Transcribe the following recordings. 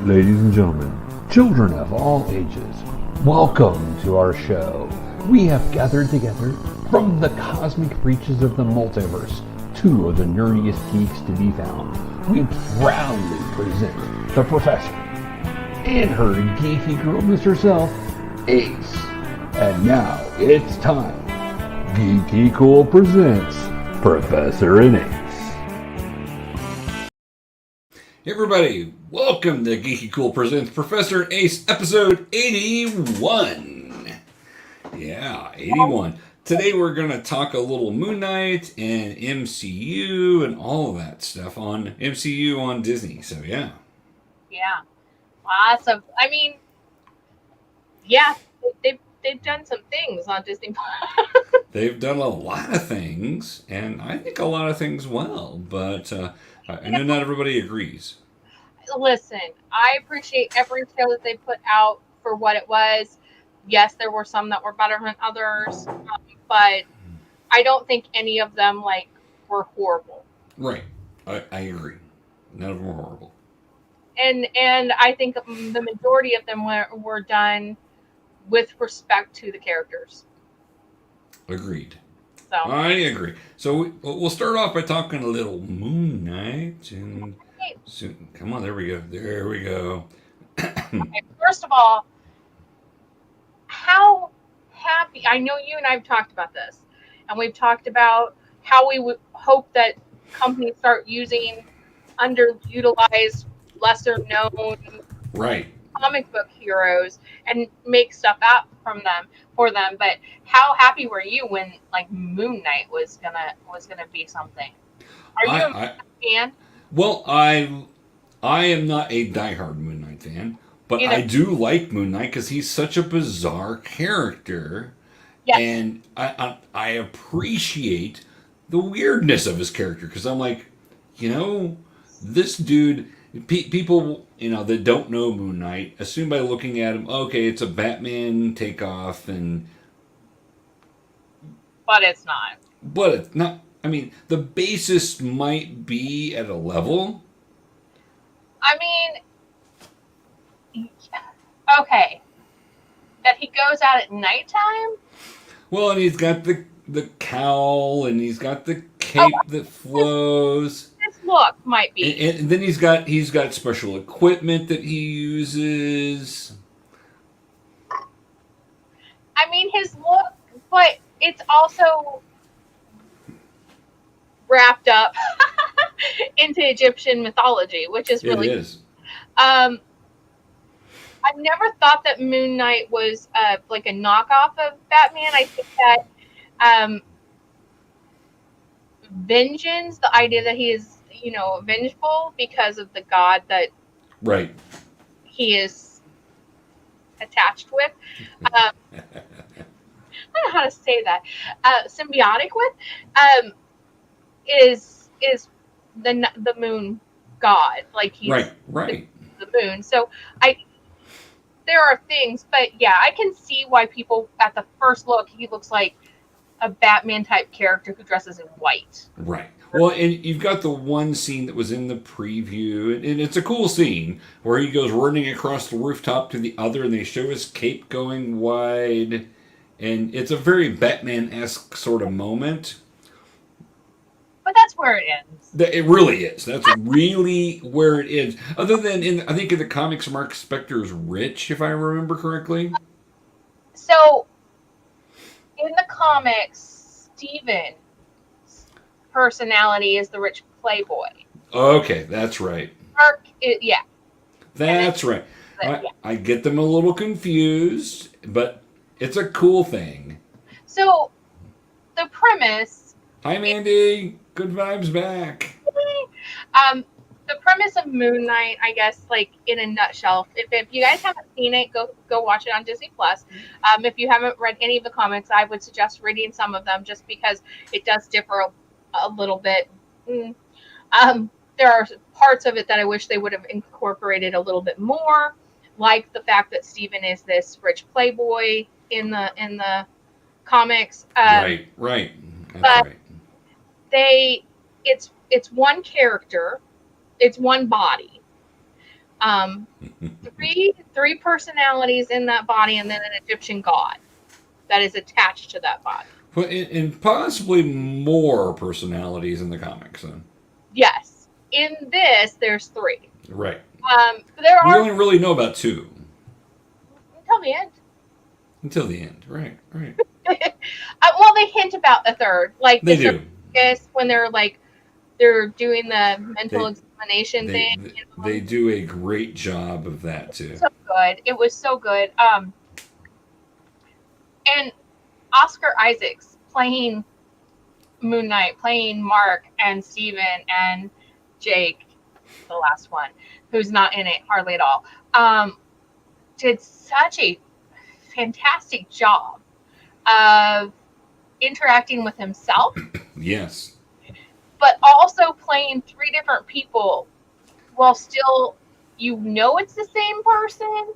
Ladies and gentlemen, children of all ages, welcome to our show. We have gathered together from the cosmic reaches of the multiverse, two of the nerdiest geeks to be found. We proudly present the professor and her geeky girlness herself, Ace. And now it's time. GeekyKOOL presents Professor and Ace. Hey everybody, welcome to GeekyKOOL presents Professor and Ace episode 81. Yeah, 81. Today we're going to talk a little Moon Knight and MCU and all of that stuff on MCU on Disney. So yeah. Yeah. Awesome. I mean, yeah, they've done some things on Disney. They've done a lot of things, and I think a lot of things well, but I know not everybody agrees. Listen, I appreciate every show that they put out for what it was. Yes, there were some that were better than others, but I don't think any of them were horrible. Right. I agree. None of them were horrible. And I think the majority of them were done with respect to the characters. Agreed. So I agree. So we'll start off by talking a little Moon Knight. And come on, there we go. There we go. Okay, first of all, how happy, I know you and I have talked about this, and we've talked about how we would hope that companies start using underutilized, lesser known comic book heroes and make stuff out for them. But how happy were you when Moon Knight was gonna be something? Are you a fan? Well, I am not a diehard Moon Knight fan, but I do like Moon Knight because he's such a bizarre character. Yes. And I appreciate the weirdness of his character because I'm like, this dude, people, that don't know Moon Knight assume by looking at him, okay, it's a Batman takeoff, but it's not. But it's not. I mean, the basis might be at a level. I mean, okay, that he goes out at nighttime. Well, and he's got the cowl, and he's got the cape that flows. His look might be. And then he's got special equipment that he uses. I mean, his look, but it's also wrapped up into Egyptian mythology, which is really. It is. I've never thought that Moon Knight was like a knockoff of Batman. I think that vengeance, the idea that he is, vengeful because of the god that he is attached with. I don't know how to say that. Symbiotic with is the moon god. Like he's right. The moon. So there are things, but yeah, I can see why people at the first look he looks like a Batman type character who dresses in white. Right. Well, and you've got the one scene that was in the preview, and it's a cool scene where he goes running across the rooftop to the other, and they show his cape going wide, and it's a very Batman-esque sort of moment. But that's where it ends. It really is. That's really where it is. Other than, I think in the comics, Mark Spector's rich, if I remember correctly. So, in the comics, Steven's personality is the rich playboy. Okay, that's right. Mark, That's right. I get them a little confused, but it's a cool thing. So, the premise... Hi, Mandy. Good vibes back. The premise of Moon Knight, I guess, in a nutshell, if you guys haven't seen it, go watch it on Disney Plus. If you haven't read any of the comics, I would suggest reading some of them just because it does differ a little bit. There are parts of it that I wish they would have incorporated a little bit more, like the fact that Steven is this rich playboy in the comics. Right. That's right. It's one character, it's one body. Three personalities in that body, and then an Egyptian god that is attached to that body. Well, and possibly more personalities in the comics, then. Yes. In this, there's 3. Right. There We are only really know about 2 until the end. until the end. Right. Well, they hint about the third, like They the do. circus, when they're doing the mental They- examination thing. They do a great job of that too. So good. It was so good. And Oscar Isaacs playing Moon Knight, playing Mark and Steven and Jake, the last one, who's not in it hardly at all, did such a fantastic job of interacting with himself, Yes. but also playing 3 different people while still, it's the same person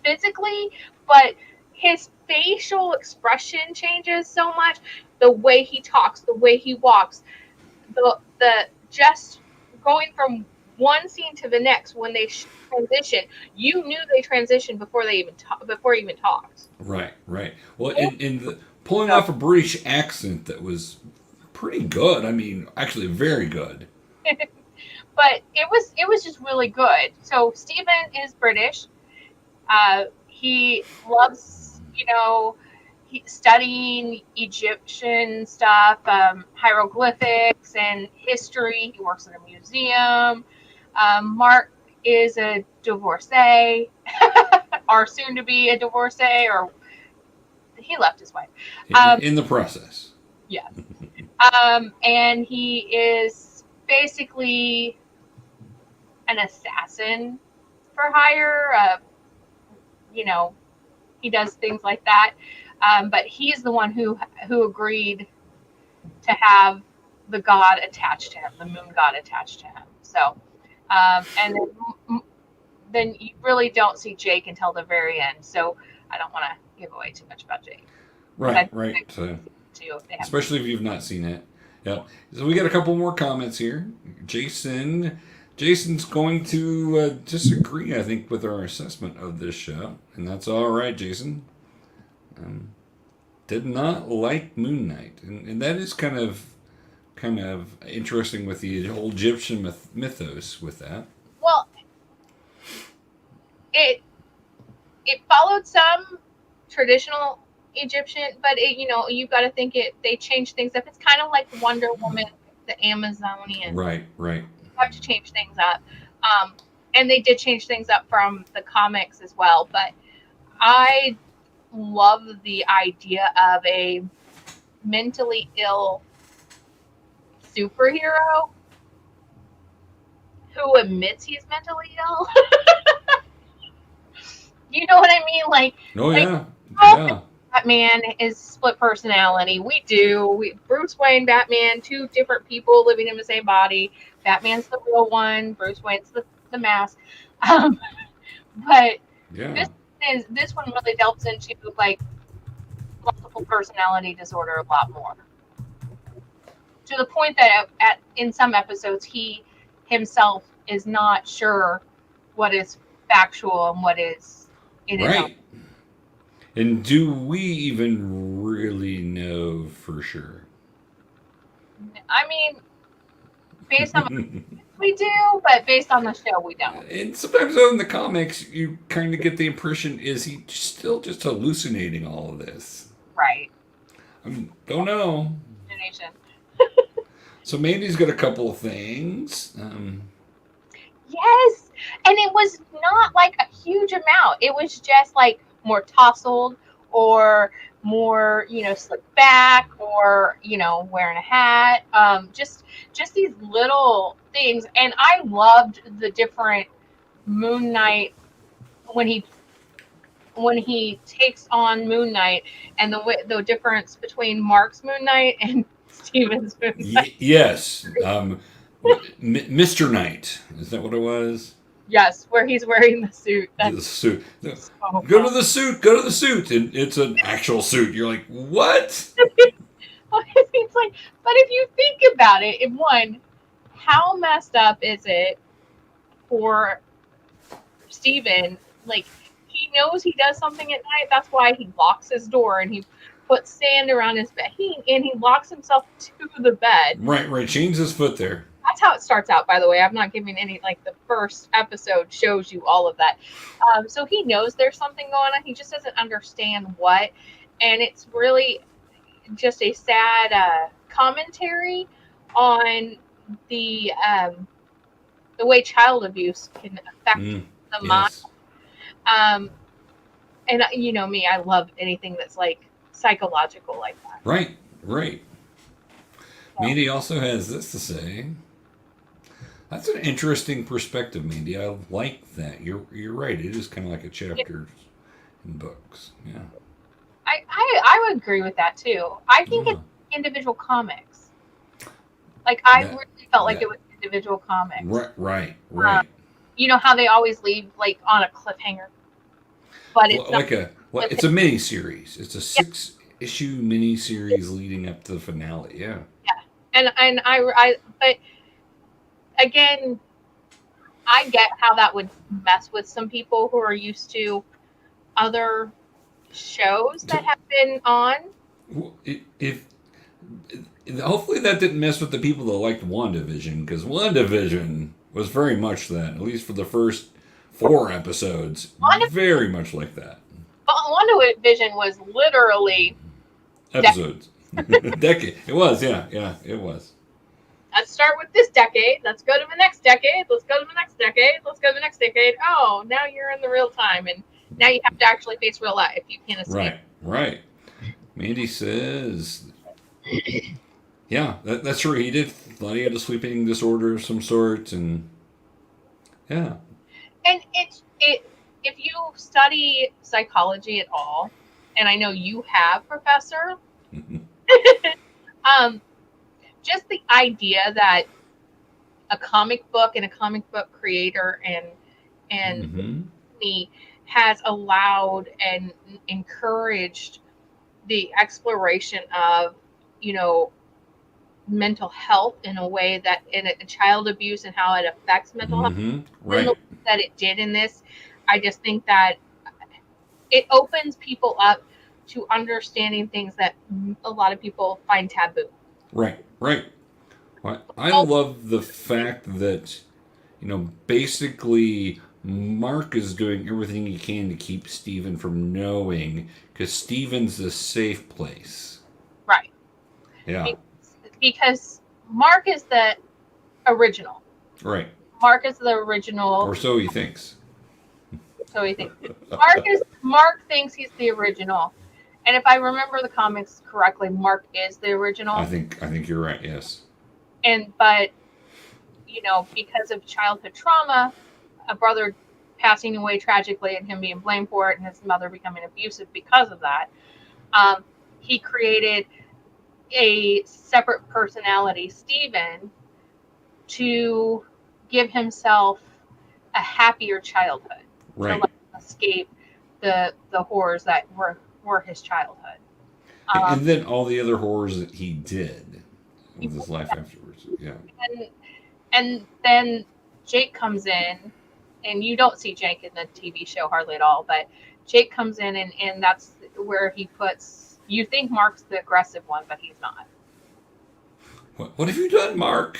physically, but his facial expression changes so much. The way he talks, the way he walks, the just going from one scene to the next when they transition, you knew they transitioned before he even talked. Right. Well, in pulling off a British accent that was pretty good. I mean, actually, very good. But it was just really good. So Steven is British. He loves, studying Egyptian stuff, hieroglyphics and history. He works in a museum. Mark is a divorcee, or soon to be a divorcee, or he left his wife. In the process. Yeah. And he is basically an assassin for hire. He does things like that. But he's the one who agreed to have the god attached to him, the moon god attached to him. So, and then you really don't see Jake until the very end. So I don't want to give away too much about Jake. Right. So, especially if you've not seen it. Yeah. So we got a couple more comments here. Jason's going to disagree, I think, with our assessment of this show, and that's all right, Jason. Did not like Moon Knight, and that is kind of interesting with the whole Egyptian mythos with that. Well, it followed some traditional Egyptian, but you've got to think they changed things up. It's kind of like Wonder Woman, the Amazonian. Right. You have to change things up. And they did change things up from the comics as well, but I love the idea of a mentally ill superhero who admits he's mentally ill. You know what I mean? Yeah. Batman is split personality. Bruce Wayne, Batman, 2 different people living in the same body. Batman's the real one. Bruce Wayne's the mask. But yeah. This one really delves into multiple personality disorder a lot more, to the point that in some episodes he himself is not sure what is factual and what is right. And do we even really know for sure? I mean, based on we do, but based on the show, we don't. And sometimes, though, in the comics, you kind of get the impression, is he still just hallucinating all of this? Right. I mean, don't know. So Mandy's got a couple of things. Yes, and it was not like a huge amount. It was just more tousled, or more, slicked back, or wearing a hat. Just these little things, and I loved the different Moon Knight when he takes on Moon Knight, and the difference between Mark's Moon Knight and Steven's Moon Knight. Yes, Mr. Knight, is that what it was? Yes, where he's wearing the suit. The suit. So go to the suit, and it's an actual suit. You're like, what? It's but if you think about it, how messed up is it for Steven, like, he knows he does something at night. That's why he locks his door and he puts sand around his bed. He locks himself to the bed. Right. Chains his foot there. That's how it starts out, by the way. I'm not giving any, like, the first episode shows you all of that. So he knows there's something going on. He just doesn't understand what. And it's really just a sad commentary on the way child abuse can affect the mind. And you know me, I love anything that's like psychological like that. Right. Mandy also has this to say. That's an interesting perspective, Mandy. I like that. You're right. It is kind of like a chapter in books. Yeah. I would agree with that too. I think it's individual comics. Like I really felt like it was individual comics. Right. You know how they always leave like on a cliffhanger, but it's it's a mini series. It's a 6-issue mini series leading up to the finale. Yeah. And I but again, I get how that would mess with some people who are used to other shows that have been on. If hopefully that didn't mess with the people that liked WandaVision, because WandaVision was very much that, at least for the first 4 episodes, very much like that. WandaVision was literally episodes. Decade. It was, yeah, it was. Let's start with this decade. Let's go to the next decade. Let's go to the next decade. Let's go to the next decade. Oh, now you're in the real time, and now you have to actually face real life. You can't escape. Right. Mandy says, yeah, that's true. He thought he had a sleeping disorder of some sort, and yeah. And if you study psychology at all, and I know you have, Professor, just the idea that a comic book and a comic book creator and me has allowed and encouraged the exploration of, you know, mental health in a way that in a child abuse and how it affects mental health that it did in this. I just think that it opens people up to understanding things that a lot of people find taboo. Right. I love the fact that, you know, basically Mark is doing everything he can to keep Steven from knowing, because Steven's a safe place. Right. Yeah. Because Mark is the original. Right. Mark is the original. Or so he thinks. Mark thinks he's the original. And if I remember the comics correctly, Mark is the original. I think you're right, yes. But you know, because of childhood trauma, a brother passing away tragically and him being blamed for it, and his mother becoming abusive because of that, he created a separate personality, Steven, to give himself a happier childhood. Right. To let him escape the horrors that were his childhood. And then all the other horrors that he did with his life afterwards. Yeah. And then Jake comes in, and you don't see Jake in the TV show hardly at all, but Jake comes in, and that's where he puts, you think Mark's the aggressive one, but he's not. What have you done, Mark?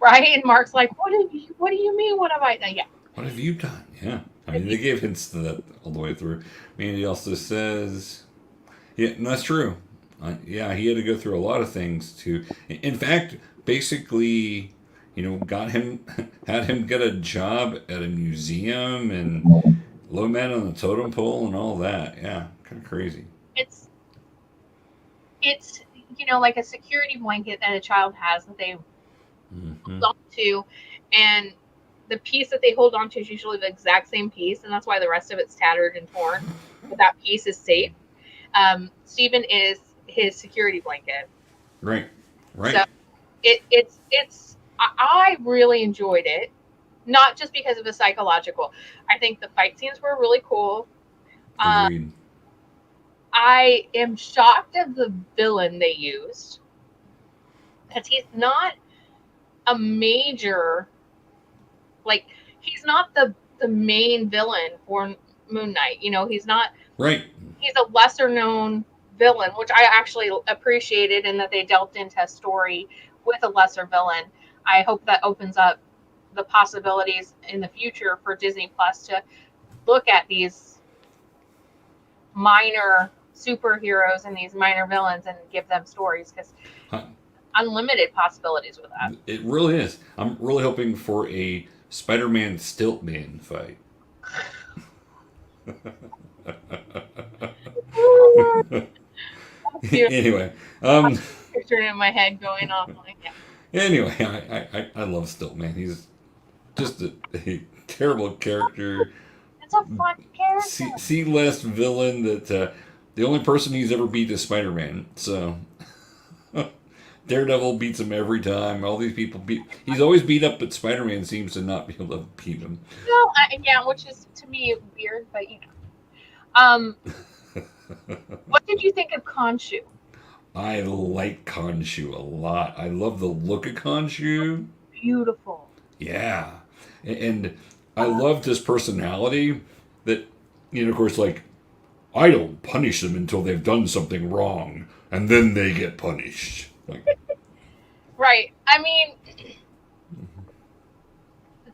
Right? And Mark's like, what do you mean? What have I done? Yeah. What have you done? Yeah. I mean, they gave hints to that all the way through. Mandy also says, yeah, and that's true. He had to go through a lot of things to, in fact, basically, you know, had him get a job at a museum and low man on the totem pole and all that. Yeah, kind of crazy. It's you know, like a security blanket that a child has that they hold on to, and the piece that they hold on to is usually the exact same piece, and that's why the rest of it's tattered and torn. But that piece is safe. Steven is his security blanket. Right. So I really enjoyed it, not just because of the psychological. I think the fight scenes were really cool. Agreed. I am shocked at the villain they used, because he's not a major, like, he's not the the main villain for Moon Knight. You know, he's not. Right. He's a lesser known villain, which I actually appreciated, in that they delved into a story with a lesser villain. I hope that opens up the possibilities in the future for Disney Plus to look at these minor superheroes and these minor villains and give them stories, because unlimited possibilities with that. It really is. I'm really hoping for a Spider-Man Stiltman fight. Anyway, picture in my head going off like that. Anyway, I love Stiltman. He's just a terrible character. It's a fun character. C-list villain that the only person he's ever beat is Spider-Man. So Daredevil beats him every time. All these people he's always beat up, but Spider-Man seems to not be able to beat him. No, yeah, which is to me weird, but you know. What did you think of Khonshu? I like Khonshu a lot. I love the look of Khonshu. Beautiful. Yeah. And I loved his personality that, you know, of course, like, I don't punish them until they've done something wrong, and then they get punished. Like, right. I mean,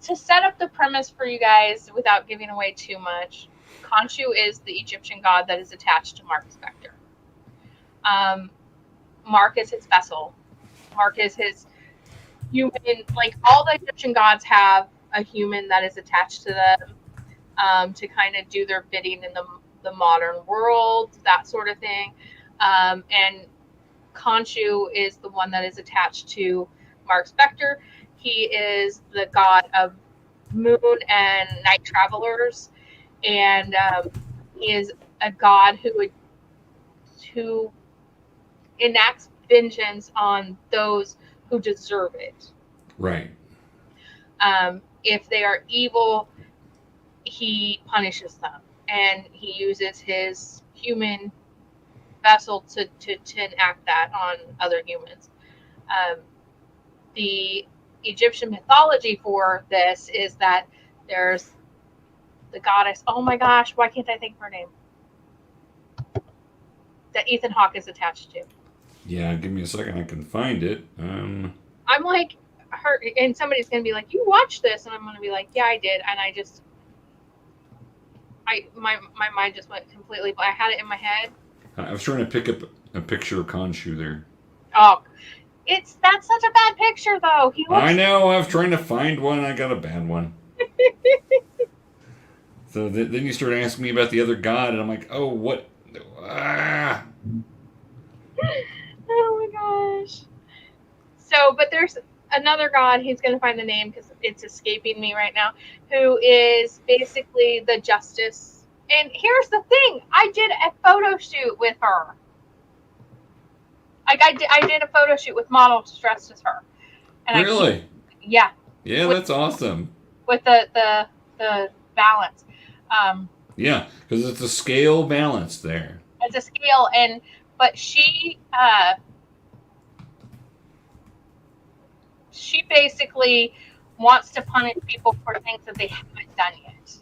to set up the premise for you guys without giving away too much, Khonshu is the Egyptian god that is attached to Mark Spector. Mark is his vessel. Mark is his human. Like, all the Egyptian gods have a human that is attached to them to kind of do their bidding in the modern world, that sort of thing. And Khonshu is the one that is attached to Mark Spector. He is the god of moon and night travelers, and he is a god who enacts vengeance on those who deserve it. right. If they are evil, he punishes them, and he uses his human vessel to enact that on other humans. The Egyptian mythology for this is that there's the goddess. Oh my gosh, why can't I think of her name? That Ethan Hawke is attached to. Yeah, give me a second. I can find it. I'm like her, and somebody's gonna be like, "You watched this," and I'm gonna be like, "Yeah, I did," and my mind just went completely. But I had it in my head. I was trying to pick up a picture of Khonshu there. Oh, that's such a bad picture though. He looks. I know. I was trying to find one. I got a bad one. So then you start asking me about the other god, and I'm like, oh, what? Ah. Oh my gosh. So, but there's another god. He's going to find the name because it's escaping me right now. Who is basically the justice. And here's the thing: I did a photo shoot with her. Like I did a photo shoot with models dressed as her. And Really? Yeah. Yeah, that's awesome. With the balance. Yeah, because it's a scale balance there. It's a scale, but she basically wants to punish people for things that they haven't done yet.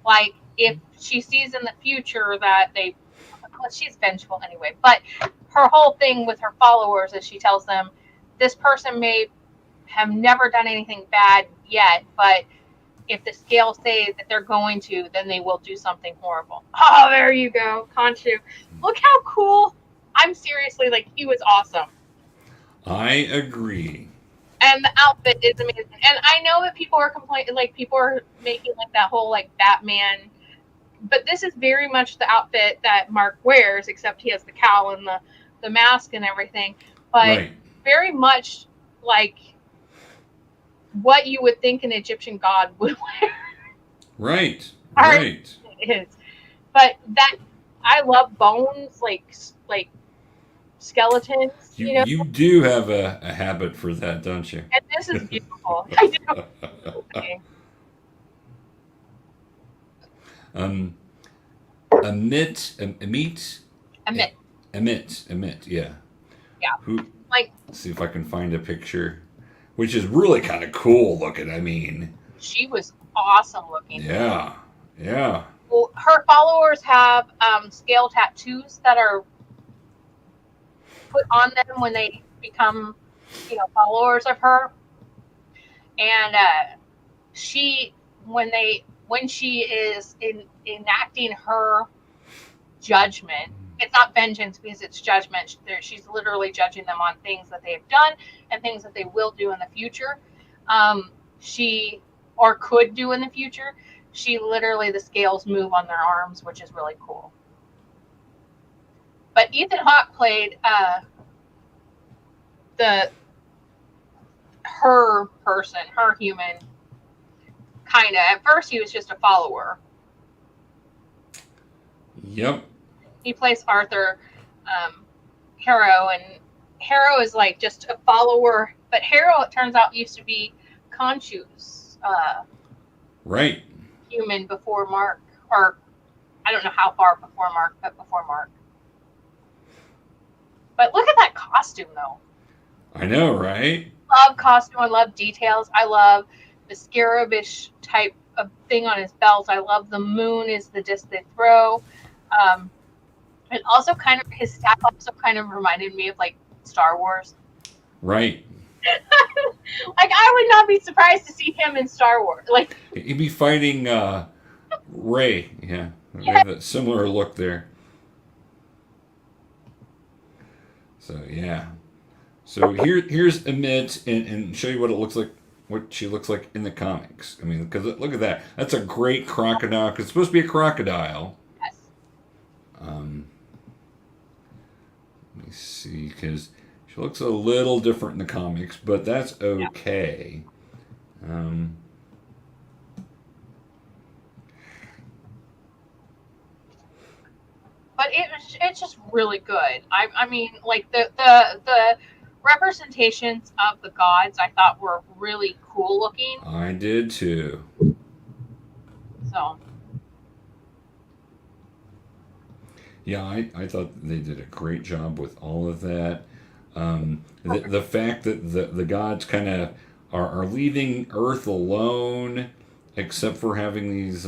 Like, if she sees in the future that she's vengeful anyway, but her whole thing with her followers is she tells them this person may have never done anything bad yet, but if the scale says that they're going to, then they will do something horrible. Oh, there you go, Khonshu. Look how cool. I'm seriously, like, he was awesome. I agree. And the outfit is amazing. And I know that people are complaining, like, people are making, like, that whole, like, Batman. But this is very much the outfit that Mark wears, except he has the cowl and the mask and everything. But Right. very much, like, what you would think an Egyptian god would wear. Right. It is. But that, I love bones, like skeletons, you know? You do have a habit for that, don't you? And this is beautiful. I do. Okay. Amit, yeah. Yeah. Let's see if I can find a picture, which is really kind of cool looking. I mean, she was awesome looking. Yeah. Yeah. Well, her followers have scale tattoos that are put on them when they become, followers of her. And she, when she is enacting her judgment, it's not vengeance because it's judgment. She's literally judging them on things that they have done and things that they will do in the future. She or could do in the future. She literally, the scales move on their arms, which is really cool. But Ethan Hawke played her person, her human, kind of. At first, he was just a follower. Yep. He plays Arthur Harrow, and Harrow is like just a follower. But Harrow, it turns out, used to be Khonshu's right. human before Mark, or I don't know how far before Mark, but before Mark. But look at that costume, though. I know, right? Love costume. I love details. I love the scarabish type of thing on his belt. I love the moon is the disc they throw. And also his staff also kind of reminded me of like Star Wars. Right. Like I would not be surprised to see him in Star Wars. Like he'd be fighting Rey. Yeah. They have a similar look there. So yeah. So here's Amit and show you what it looks like, what she looks like in the comics. I mean, because look at that. That's a great crocodile. 'Cause it's supposed to be a crocodile. Yes. Let me see, because she looks a little different in the comics, but that's okay. Yeah. But it's just really good. I mean, like the representations of the gods I thought were really cool looking. I did too. So. Yeah, I thought they did a great job with all of that. The fact that the gods kind of are leaving Earth alone, except for having these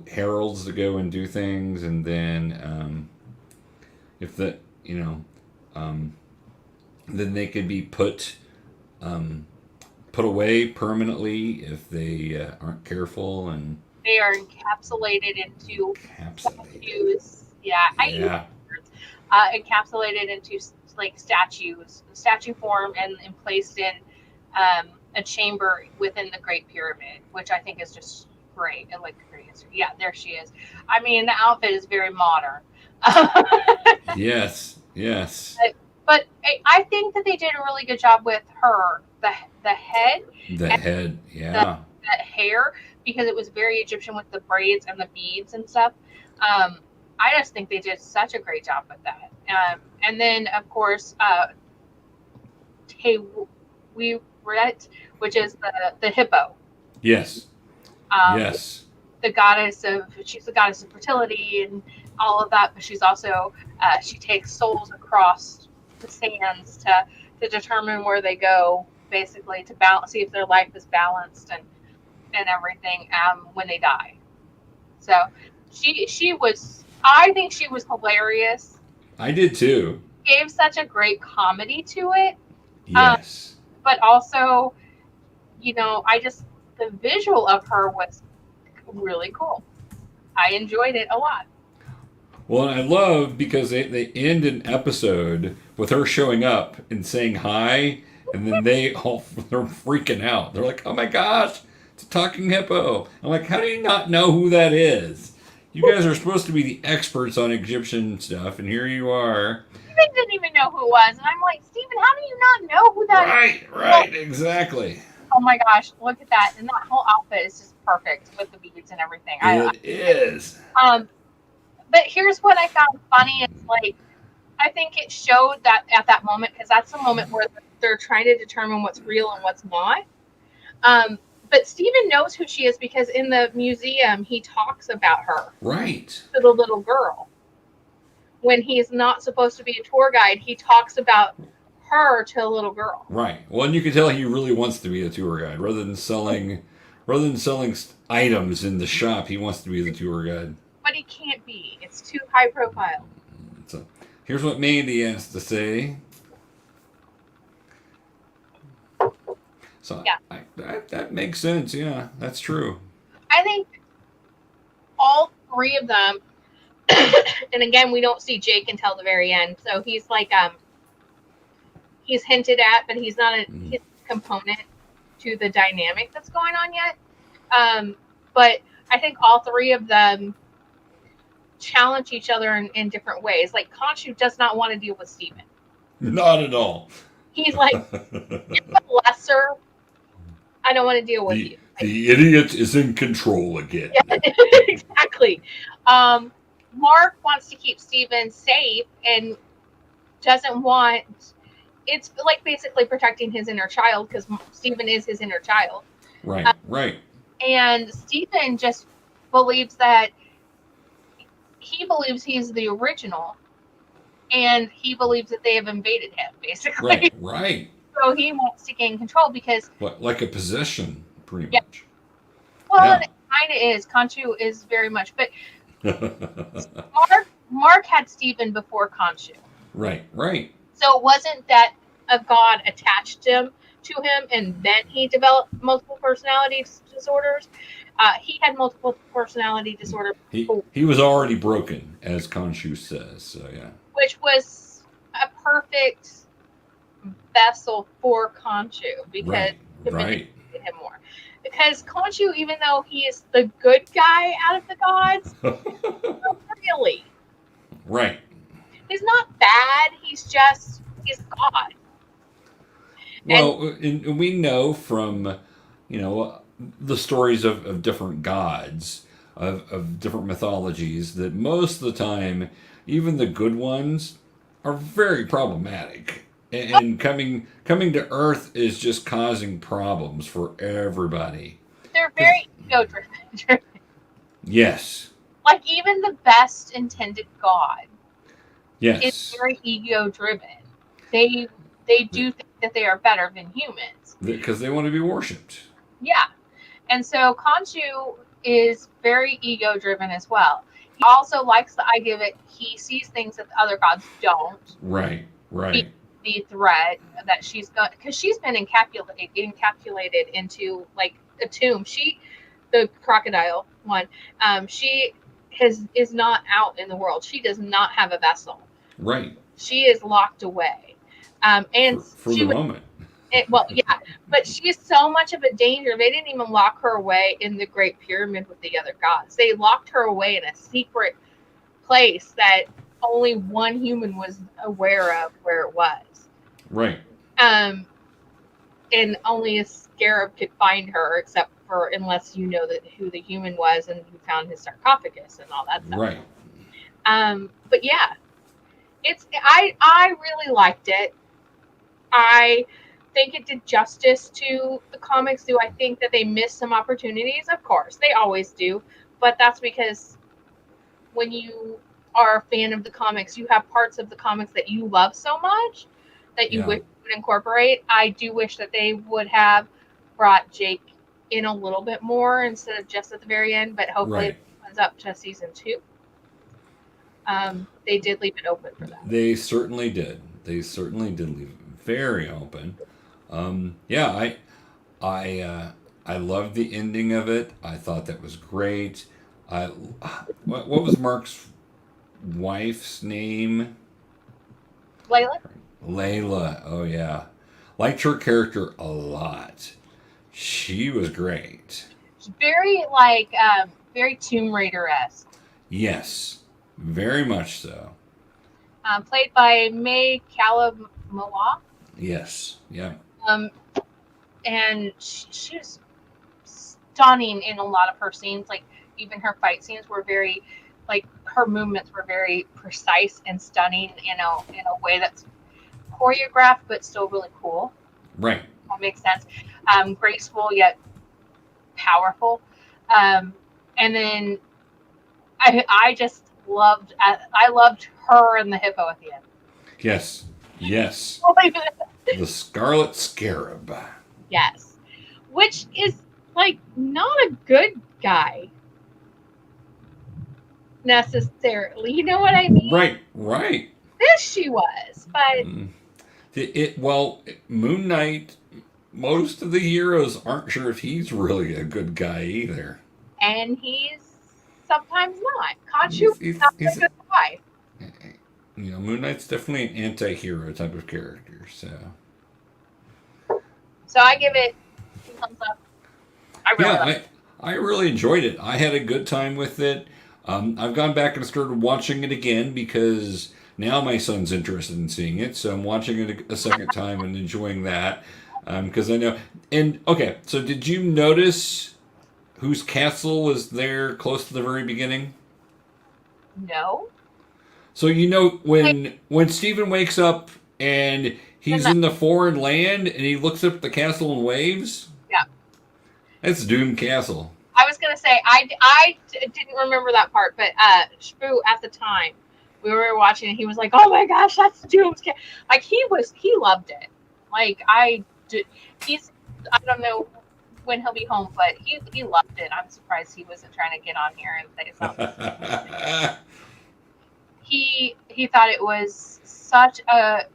heralds to go and do things, and then if that then they could be put away permanently if they aren't careful, and they are encapsulated into statues. Yeah, I use words. Encapsulated into like statue form, and placed in a chamber within the Great Pyramid, which I think is just great. I like the Great History. Yeah, there she is. I mean, the outfit is very modern. Yes. But I think that they did a really good job with her, the head. The head, yeah. That hair, because it was very Egyptian with the braids and the beads and stuff. I just think they did such a great job with that. And then, of course, Teweret, which is the hippo. Yes. Yes. She's the goddess of fertility and all of that, but she's also, she takes souls across the sands to determine where they go, basically, to see if their life is balanced and everything when they die. So I think she was hilarious. I did too. Gave such a great comedy to it. Yes. But also, the visual of her was really cool. I enjoyed it a lot. Well, I love because they end an episode with her showing up and saying hi, and then they're freaking out. They're like, "Oh my gosh, it's a talking hippo!" I'm like, "How do you not know who that is? You guys are supposed to be the experts on Egyptian stuff, and here you are." Steven didn't even know who it was, and I'm like, Steven, how do you not know who that is? Right, exactly. Oh my gosh, look at that. And that whole outfit is just perfect with the beads and everything. It is. But here's what I found funny. It's like, I think it showed that at that moment, because that's the moment where they're trying to determine what's real and what's not. But Steven knows who she is because in the museum, he talks about her. Right. To the little girl. When he's not supposed to be a tour guide, he talks about her to a little girl. Right. Well, and you can tell he really wants to be a tour guide rather than selling items in the shop. He wants to be the tour guide. But he can't be. It's too high profile. So, here's what Mandy has to say. So Yeah. that makes sense. Yeah, that's true. I think all three of them, and again, we don't see Jake until the very end. So he's like, he's hinted at, but he's not he's a component to the dynamic that's going on yet. But I think all three of them challenge each other in different ways. Like Khonshu does not want to deal with Steven. Not at all. He's like, you're the lesser. I don't want to deal with you. The idiot is in control again. Yeah, exactly. Mark wants to keep Steven safe and doesn't want. It's like basically protecting his inner child because Steven is his inner child. Right, right. And Steven just believes that he believes he's the original, and he believes that they have invaded him, basically. Right, right. So he wants to gain control because... What, like a possession, pretty much. Well, it kind of is. Khonshu is very much. But Mark had Steven before Khonshu. Right, right. So it wasn't that a god attached him to him and then he developed multiple personality disorders. He had multiple personality disorder. He was already broken, as Khonshu says. So yeah. Which was a perfect vessel for Khonshu because to manipulate him more. Because Khonshu, even though he is the good guy out of the gods, not really. Right. He's not bad. He's God. Well, and we know from, the stories of different gods, of different mythologies, that most of the time, even the good ones are very problematic. And coming to Earth is just causing problems for everybody. They're very ego-driven. Yes. Like, even the best intended God is Yes. very ego-driven. They do think that they are better than humans. Because they want to be worshipped. Yeah. And so Khonshu is very ego-driven as well. He also likes the idea that he sees things that the other gods don't. Right, right. The threat that she's got, because she's been encapsulated into like a tomb. The crocodile one, she is not out in the world. She does not have a vessel. Right. She is locked away. And for the moment. But she's so much of a danger. They didn't even lock her away in the Great Pyramid with the other gods. They locked her away in a secret place that only one human was aware of where it was. Right. And only a scarab could find her, except for unless you know who the human was and who found his sarcophagus and all that stuff. Right. But yeah, I really liked it. I think it did justice to the comics. Do I think that they missed some opportunities? Of course, they always do. But that's because when you are a fan of the comics, you have parts of the comics that you love so much that you would incorporate. I do wish that they would have brought Jake in a little bit more instead of just at the very end, but hopefully it opens up to season 2. They did leave it open for that. They certainly did. They certainly did leave it very open. I loved the ending of it. I thought that was great. What was Mark's wife's name? Layla. Oh yeah, liked her character a lot. She was great. Very very Tomb Raider-esque. Yes, very much so. Played by May Calamawa. Yes. Yeah. And she was stunning in a lot of her scenes. Like even her fight scenes were very, like her movements were very precise and stunning. In a way that's choreographed but still really cool. Right. That makes sense. Graceful yet powerful. And then I just loved her and the hippo at the end. Yes. Yes. The Scarlet Scarab. Yes. Which is, like, not a good guy. Necessarily. You know what I mean? Right. This she was. But Well, Moon Knight, most of the heroes aren't sure if he's really a good guy either. and he's sometimes not. Khonshu He's, is he's, not a he's good guy. Moon Knight's definitely an anti-hero type of character, so. So I give it 2 thumbs up. I really Yeah, like it. I really enjoyed it. I had a good time with it. I've gone back and started watching it again because now my son's interested in seeing it, so I'm watching it a second time and enjoying that. Because I know. And, okay, so did you notice whose castle was there close to the very beginning? No. So you know when Stephen wakes up and he's in the foreign land and he looks up at the castle and waves? Yeah. That's Doom Castle. I was gonna say I didn't remember that part, but Shpoo at the time we were watching and he was like, "Oh my gosh, that's Doom's castle!" Like he loved it. Like I don't know when he'll be home, but he loved it. I'm surprised he wasn't trying to get on here and say something. He thought it was such a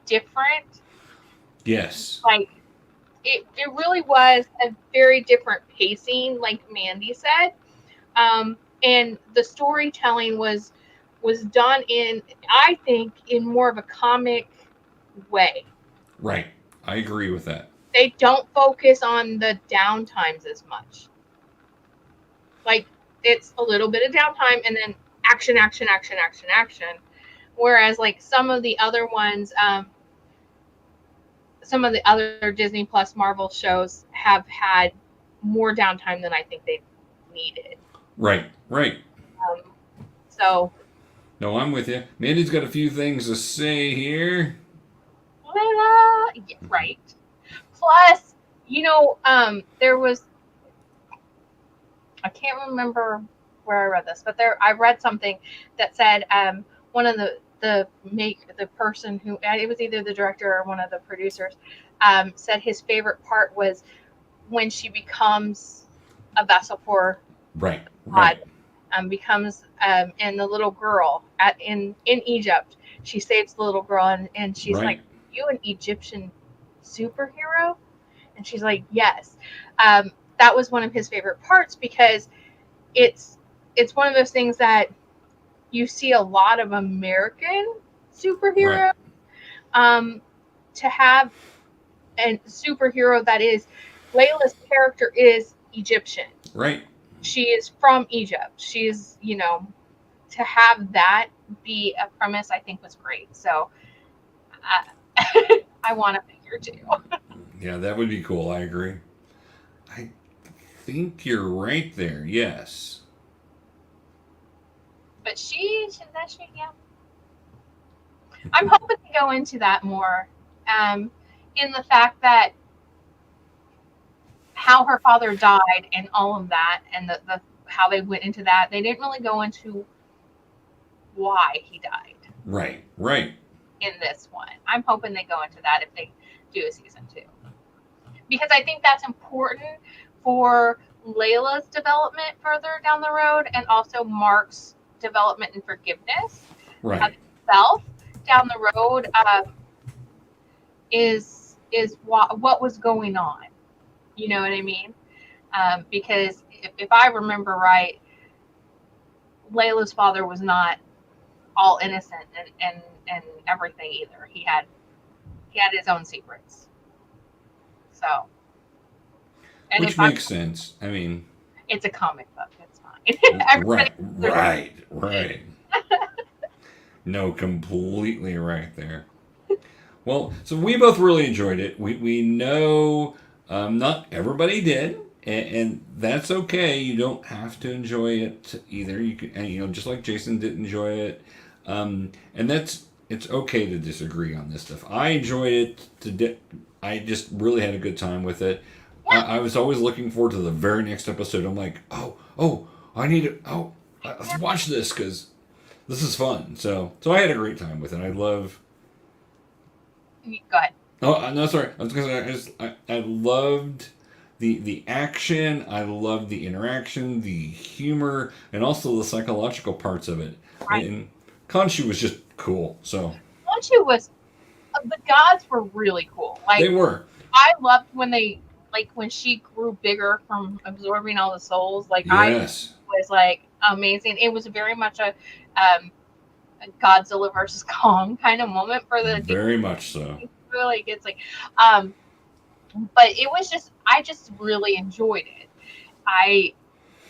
different, Yes. like it really was a very different pacing, like Mandy said, and the storytelling was done in, I think, in more of a comic way. Right. I agree with that. They don't focus on the downtimes as much. Like it's a little bit of downtime and then action. Whereas like some of the other ones, some of the other Disney Plus Marvel shows have had more downtime than I think they needed. Right. So. No, I'm with you. Mandy's got a few things to say here. Yeah, right. Plus, there was, I can't remember where I read this, but I read something that said one of the person who, it was either the director or one of the producers, said his favorite part was when she becomes a vessel for God, becomes and the little girl in Egypt, she saves the little girl and she's like, "You an Egyptian superhero?" And she's like, "Yes." That was one of his favorite parts because it's one of those things that you see a lot of American superheroes. To have a superhero that is, Layla's character is Egyptian. Right. She is from Egypt. She's, to have that be a premise, I think was great. So I want a figure too. Yeah, that would be cool. I agree. I think you're right there. Yes. But yeah. I'm hoping to go into that more, in the fact that how her father died and all of that, and the how they went into that. They didn't really go into why he died. Right. In this one, I'm hoping they go into that if they do a season 2, because I think that's important for Layla's development further down the road, and also Mark's development and forgiveness of himself down the road, is what was going on. You know what I mean? Because if I remember right, Layla's father was not all innocent and everything either. He had his own secrets. So, and which makes sense. I mean, it's a comic book. It's fine. Right. No, completely right there. Well, so we both really enjoyed it. We know not everybody did, and that's okay. You don't have to enjoy it either. You can, just like Jason did enjoy it, and it's okay to disagree on this stuff. I enjoyed it. I just really had a good time with it. Yeah. I was always looking forward to the very next episode. I'm like, I need it. Let's watch this because this is fun. So I had a great time with it. I love Go ahead. Oh, no, sorry. I was going to say, I loved the action. I loved the interaction, the humor, and also the psychological parts of it. Right. And Khonshu was just cool. So Khonshu was the gods were really cool. they Like were. I loved when she grew bigger from absorbing all the souls. Like I Yes. was like amazing. It was very much a Godzilla versus Kong kind of moment for the Very much so. like it's like um but I just really enjoyed it. I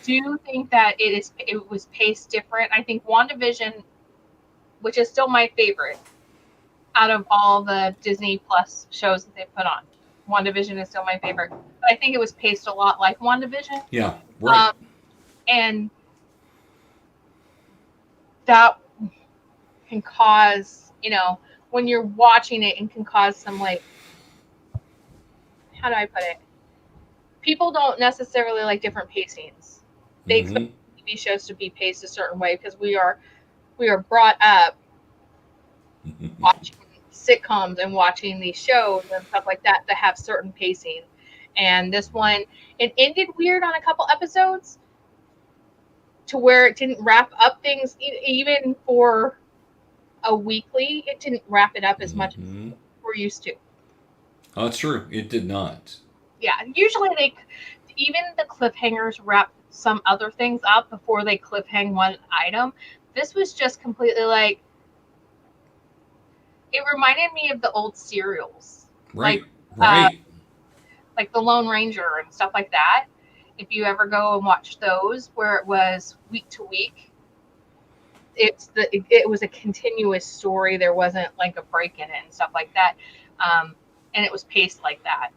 do think that it was paced different. I think WandaVision, which is still my favorite out of all the Disney Plus shows that they put on. WandaVision is still my favorite. But I think it was paced a lot like WandaVision. Yeah, right. And that can cause, when you're watching it, and can cause some like, how do I put it? People don't necessarily like different pacings. They expect TV shows to be paced a certain way because we are brought up watching sitcoms and watching these shows and stuff like that have certain pacing. And this one, it ended weird on a couple episodes to where it didn't wrap up things even for a weekly. It didn't wrap it up as much as we're used to. Oh, that's true. It did not. Yeah, usually even the cliffhangers wrap some other things up before they cliffhang one item. This was just completely like, it reminded me of the old serials. Right, right. Like the Lone Ranger and stuff like that. If you ever go and watch those where it was week to week, it was a continuous story. There wasn't like a break in it and stuff like that. And it was paced like that.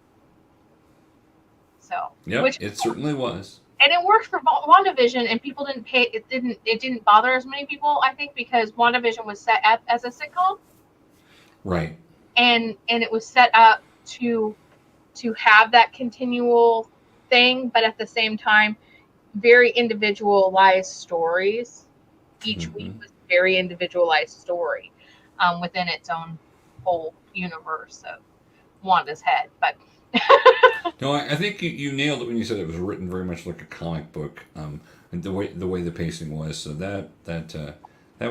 So yeah, it certainly was. And it worked for WandaVision, and people didn't pay. It didn't bother as many people, I think, because WandaVision was set up as a sitcom, right? And it was set up to have that continual thing, but at the same time, very individualized stories. Each week was a very individualized story within its own whole universe of Wanda's head, but. No, I think you nailed it when you said it was written very much like a comic book, and the way the pacing was. So that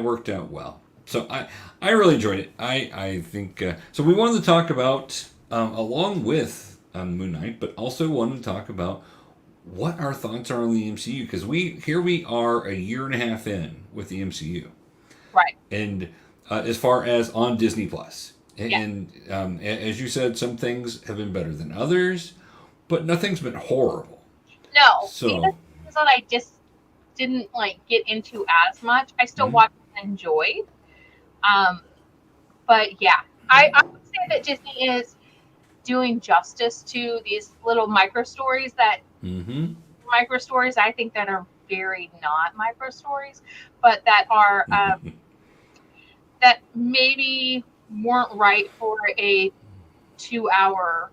worked out well. So I really enjoyed it. I think so. We wanted to talk about along with Moon Knight, but also wanted to talk about what our thoughts are on the MCU, because we are a year and a half in with the MCU, right? And as far as on Disney Plus. And as you said, some things have been better than others, but nothing's been horrible. No. So even things that I just didn't like get into as much, I still watched and enjoyed. But yeah, I would say that Disney is doing justice to these little micro stories I think that are very not micro stories, but that are that maybe weren't right for a 2-hour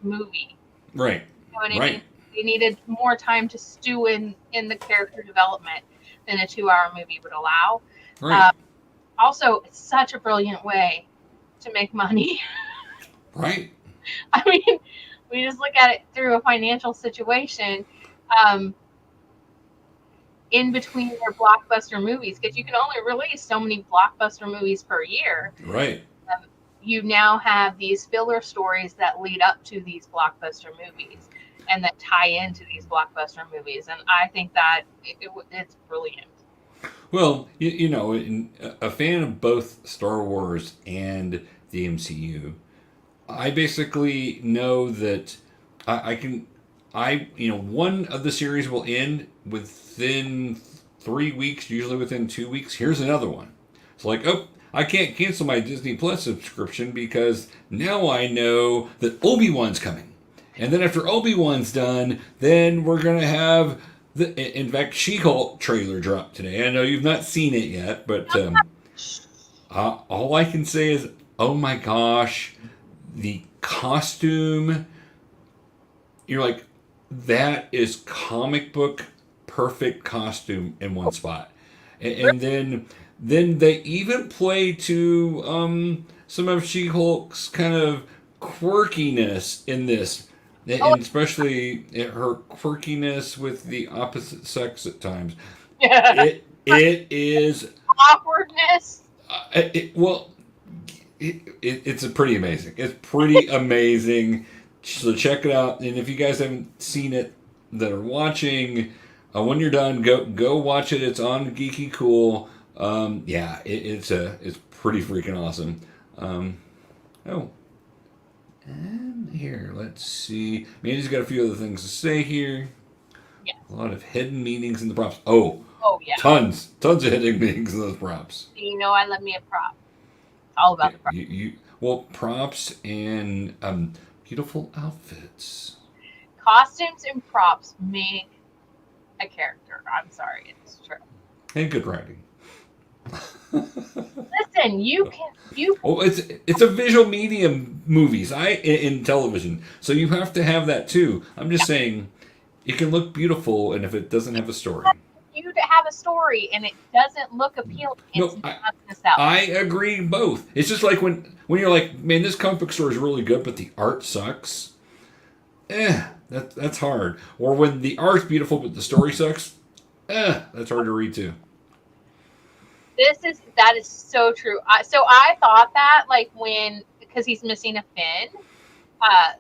movie. Right. You know what I mean? They needed more time to stew in the character development than a 2-hour movie would allow. Right. Also, it's such a brilliant way to make money. Right. I mean, we just look at it through a financial situation. In between their blockbuster movies, because you can only release so many blockbuster movies per year. Right. You now have these filler stories that lead up to these blockbuster movies and that tie into these blockbuster movies. And I think that it's brilliant. Well, a fan of both Star Wars and the MCU, I basically know that one of the series will end within 3 weeks, usually within 2 weeks. Here's another one. It's like, oh, I can't cancel my Disney Plus subscription because now I know that Obi-Wan's coming. And then after Obi-Wan's done, then we're going to have in fact, She-Hulk trailer dropped today. I know you've not seen it yet, but all I can say is, oh my gosh, the costume. You're like, that is comic book perfect costume in one spot. And then they even play to some of She-Hulk's kind of quirkiness in this, Oh, and especially her quirkiness with the opposite sex at times. yeah. It is Awkwardness. well, it's a pretty amazing. It's pretty amazing. So check it out, and if you guys haven't seen it that are watching, when you're done, go watch it. It's on GeekyKOOL. Yeah, it's pretty freaking awesome. Oh, and here, let's see. Mandy's got a few other things to say here. Yes. A lot of hidden meanings in the props. Oh, Oh yeah. tons of hidden meanings in those props. You know I love me a prop. It's all about the prop. Well, props and beautiful outfits. Costumes and props make a character. I'm sorry, it's true. And good writing. Listen, you. Oh, it's a visual medium, movies. In television, so you have to have that too. I'm just saying, it can look beautiful, and if it doesn't have a story, you to have a story and it doesn't look appealing. It's not gonna sell. I agree both. It's just like when you're like, man, this comic book store is really good, but the art sucks. That's hard. Or when the art's beautiful but the story sucks. That's hard to read too. That is so true. So I thought that like because he's missing a fin,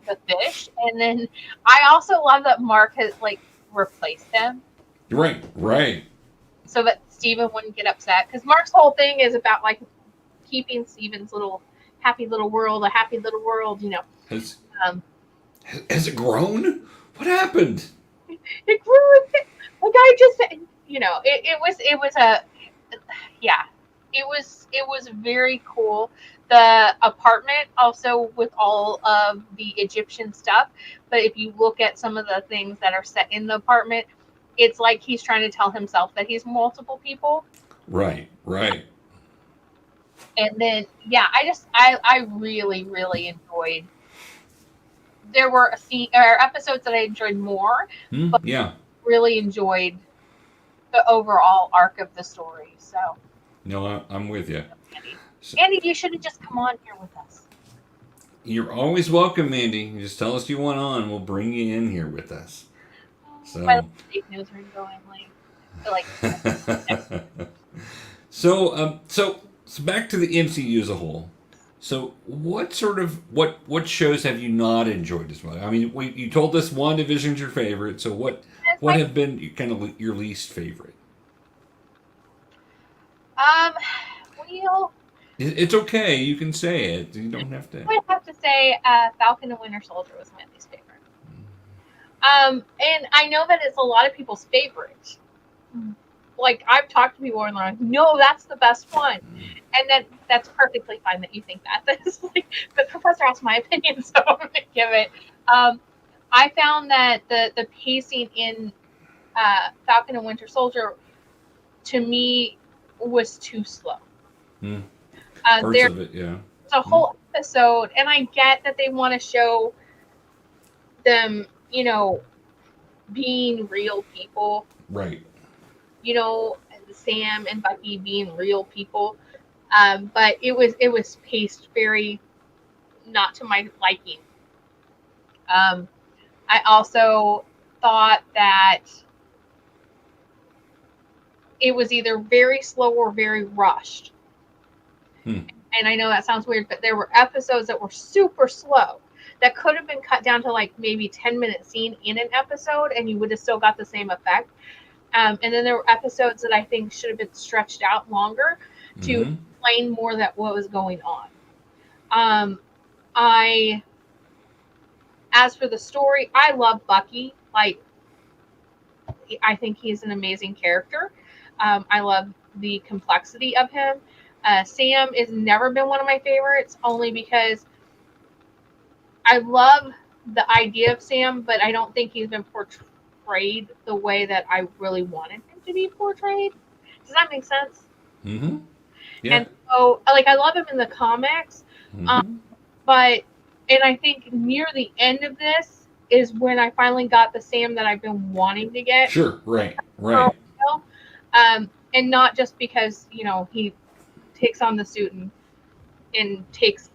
the fish, and then I also love that Mark has like replaced them. Right. So that Steven wouldn't get upset, because Mark's whole thing is about like keeping Steven's little happy little world a happy little world, Has it grown? What happened? It grew. Like I just, it was a, yeah, it was very cool. The apartment also with all of the Egyptian stuff, but if you look at some of the things that are set in the apartment, it's like he's trying to tell himself that he's multiple people. Right. And then, yeah, I really, really enjoyed. There were episodes that I enjoyed more, but yeah, really enjoyed the overall arc of the story. So, no, I'm with you. Andy, you should have just come on here with us. You're always welcome, Mandy. You just tell us you want on. We'll bring you in here with us. So, my fake news are going like. So back to the MCU as a whole. So what shows have you not enjoyed as much? I mean, you told us WandaVision's your favorite. So what have been your least favorite? Well, it's okay. You can say it. You don't have to. I have to say, Falcon and Winter Soldier was my least favorite. And I know that it's a lot of people's favorite. Like, I've talked to people and they're like, no, that's the best one. And that's perfectly fine that you think that. That's like, the professor asked my opinion, so I'm going to give it. I found that the pacing in Falcon and Winter Soldier, to me, was too slow. Parts of it, yeah. It's a whole episode, and I get that they want to show them, being real people. Right. Sam and Bucky being real people. But it was paced very not to my liking. I also thought that it was either very slow or very rushed. And I know that sounds weird, but there were episodes that were super slow that could have been cut down to like maybe 10-minute scene in an episode, and you would have still got the same effect. And then there were episodes that I think should have been stretched out longer to explain more that what was going on. As for the story, I love Bucky. Like, I think he's an amazing character. I love the complexity of him. Sam has never been one of my favorites, only because I love the idea of Sam, but I don't think he's been portrayed the way that I really wanted him to be portrayed. Does that make sense? Mm-hmm. Yeah. And so, like, I love him in the comics, but I think near the end of this is when I finally got the Sam that I've been wanting to get. Sure, right. And not just because, he takes on the suit and and takes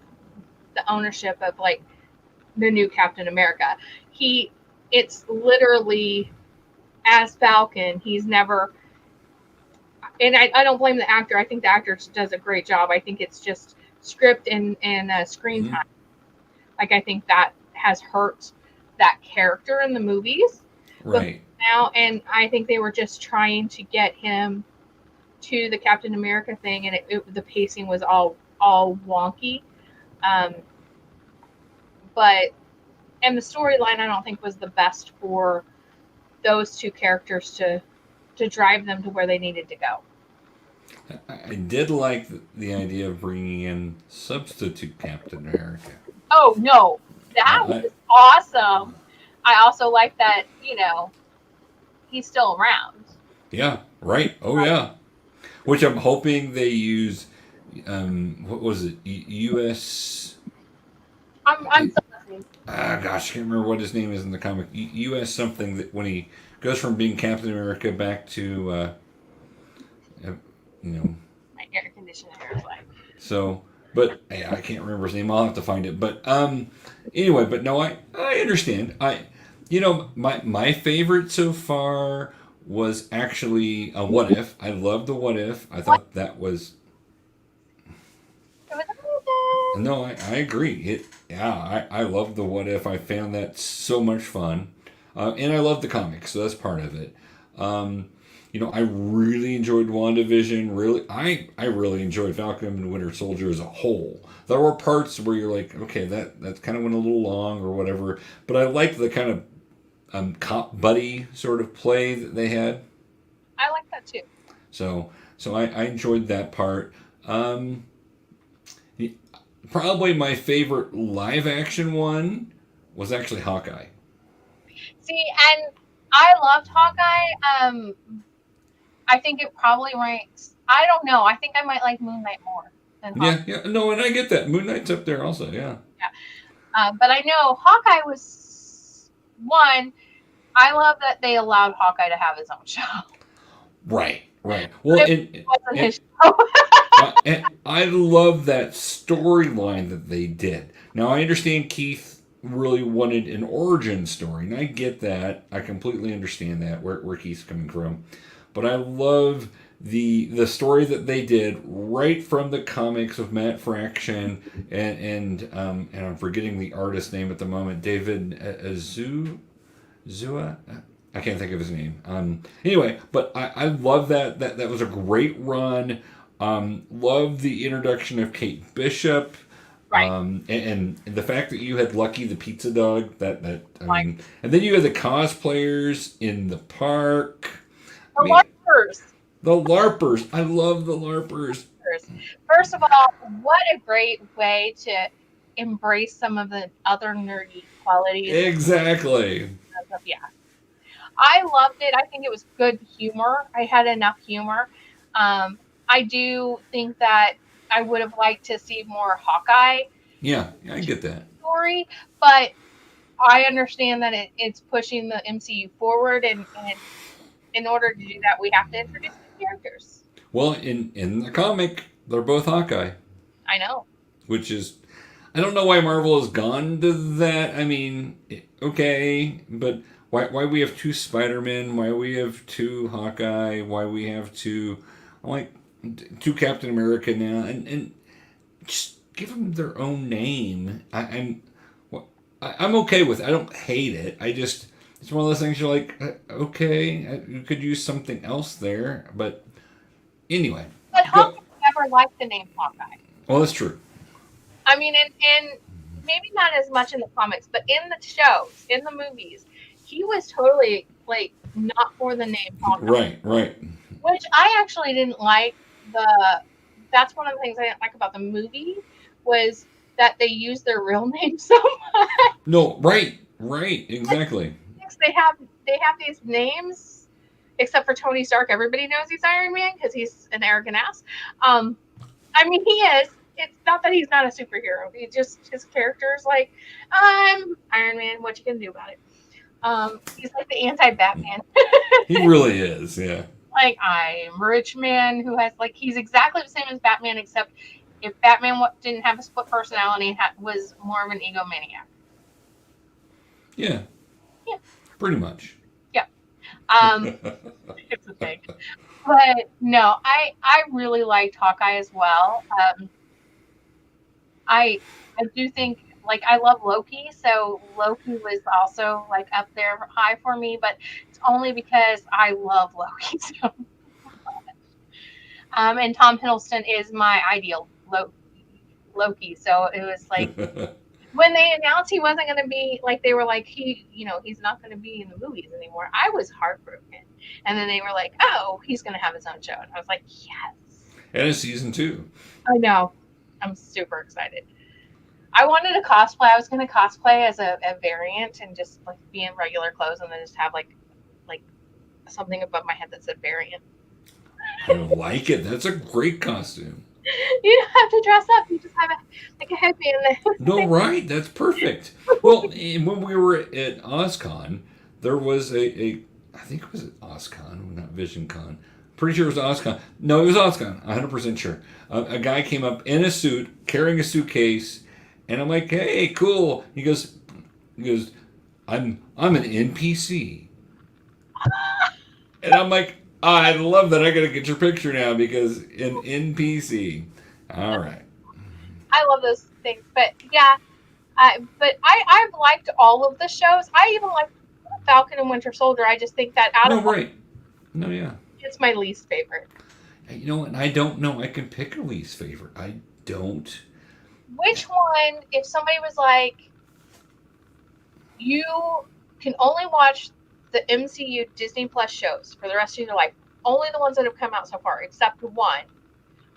the ownership of like the new Captain America. It's literally as Falcon. He's never, and I don't blame the actor. I think the actor does a great job. I think it's just script and screen time. Like I think that has hurt that character in the movies. Right. But now, and I think they were just trying to get him to the Captain America thing, and the pacing was all wonky. But and the storyline I don't think was the best for those two characters to drive them to where they needed to go. I did like the idea of bringing in substitute Captain America. Oh no, that was awesome. I also like that, he's still around. Yeah, right. Oh yeah. Which I'm hoping they use. What was it? U.S. I'm still listening. Gosh, I can't remember what his name is in the comic. U.S. something that when he goes from being Captain America back to, My air conditioner is like. So, but yeah, I can't remember his name. I'll have to find it. But anyway, but no, I understand. My favorite so far was actually a What If. I loved the What If. I thought that was. It was amazing. No, I agree. I love the What If. I found that so much fun, and I love the comics, so that's part of it. I really enjoyed WandaVision. Really, I really enjoyed Falcon and Winter Soldier as a whole. There were parts where you're like, okay, that kind of went a little long or whatever, but I liked the kind of cop buddy sort of play that they had. I like that too. So I enjoyed that part. Probably my favorite live action one was actually Hawkeye. See, and I loved Hawkeye. I think it probably ranks. I don't know. I think I might like Moon Knight more than Hawkeye. Yeah. No, and I get that. Moon Knight's up there also. Yeah. But I know Hawkeye was one. I love that they allowed Hawkeye to have his own show. Right. Well, It wasn't his show. and I love that storyline that they did. Now, I understand Keith really wanted an origin story, and I get that. I completely understand that, where Keith's coming from. But I love the story that they did right from the comics of Matt Fraction and I'm forgetting the artist's name at the moment, David Zua. I can't think of his name. Anyway, but I love that. That was a great run. Love the introduction of Kate Bishop. Right. And the fact that you had Lucky the pizza dog. And then you had the cosplayers in the park. LARPers. The LARPers. I love the LARPers. First of all, what a great way to embrace some of the other nerdy qualities. Exactly. Yeah. I loved it. I think it was good humor. I had enough humor. I do think that I would have liked to see more Hawkeye. Yeah, I get that. Story, but I understand that it's pushing the MCU forward, and in order to do that, we have to introduce new characters. Well, in the comic, they're both Hawkeye. I know. Which is, I don't know why Marvel has gone to that. I mean, okay, but why we have two Spider-Men, why we have two Hawkeye, why we have two Captain America now, and just give them their own name. I'm okay with it. I don't hate it. It's one of those things you're like, okay, you could use something else there, but anyway. But Hawkeye never liked the name Hawkeye. Well, that's true. I mean, and maybe not as much in the comics, but in the shows, in the movies, he was totally not for the name Hawkeye. Right. Which I actually didn't like. That's one of the things I didn't like about the movie was that they used their real name so much. No, right, exactly. They have these names, except for Tony Stark. Everybody knows he's Iron Man because he's an arrogant ass. I mean, he is. It's not that he's not a superhero. He just, his character is like, I'm Iron Man. What you gonna do about it? He's like the anti-Batman. He really is, yeah. Like, I'm a rich man who has, he's exactly the same as Batman, except if Batman didn't have a split personality and was more of an egomaniac. Yeah. Yeah. Pretty much. Yeah. It's a thing. But no, I really liked Hawkeye as well. I do think, like, I love Loki, so Loki was also like up there high for me, but it's only because I love Loki so much. And Tom Hiddleston is my ideal Loki, so it was like when they announced he wasn't going to be, like, they were like, he's not going to be in the movies anymore. I was heartbroken, and then they were like, oh, he's going to have his own show, and I was like, yes. And a season 2. I know. I'm super excited. I wanted to cosplay. I was going to cosplay as a variant and just like be in regular clothes and then just have like something above my head that said variant. I like it. That's a great costume. You don't have to dress up. You just have a headband. No, right? That's perfect. Well, when we were at OzCon, there was I think it was at OzCon, not VisionCon. Pretty sure it was OzCon. No, it was OzCon. 100% sure. A guy came up in a suit, carrying a suitcase, and I'm like, "Hey, cool." He goes, "I'm an NPC," and I'm like, "I love that. I gotta get your picture now because an NPC." All right. I love those things, but yeah, I've liked all of the shows. I even like Falcon and Winter Soldier. I just think that No, yeah. It's my least favorite. You know what? I don't know. I can pick a least favorite. I don't. Which one, if somebody was like, you can only watch the MCU Disney Plus shows for the rest of your life, only the ones that have come out so far, except one,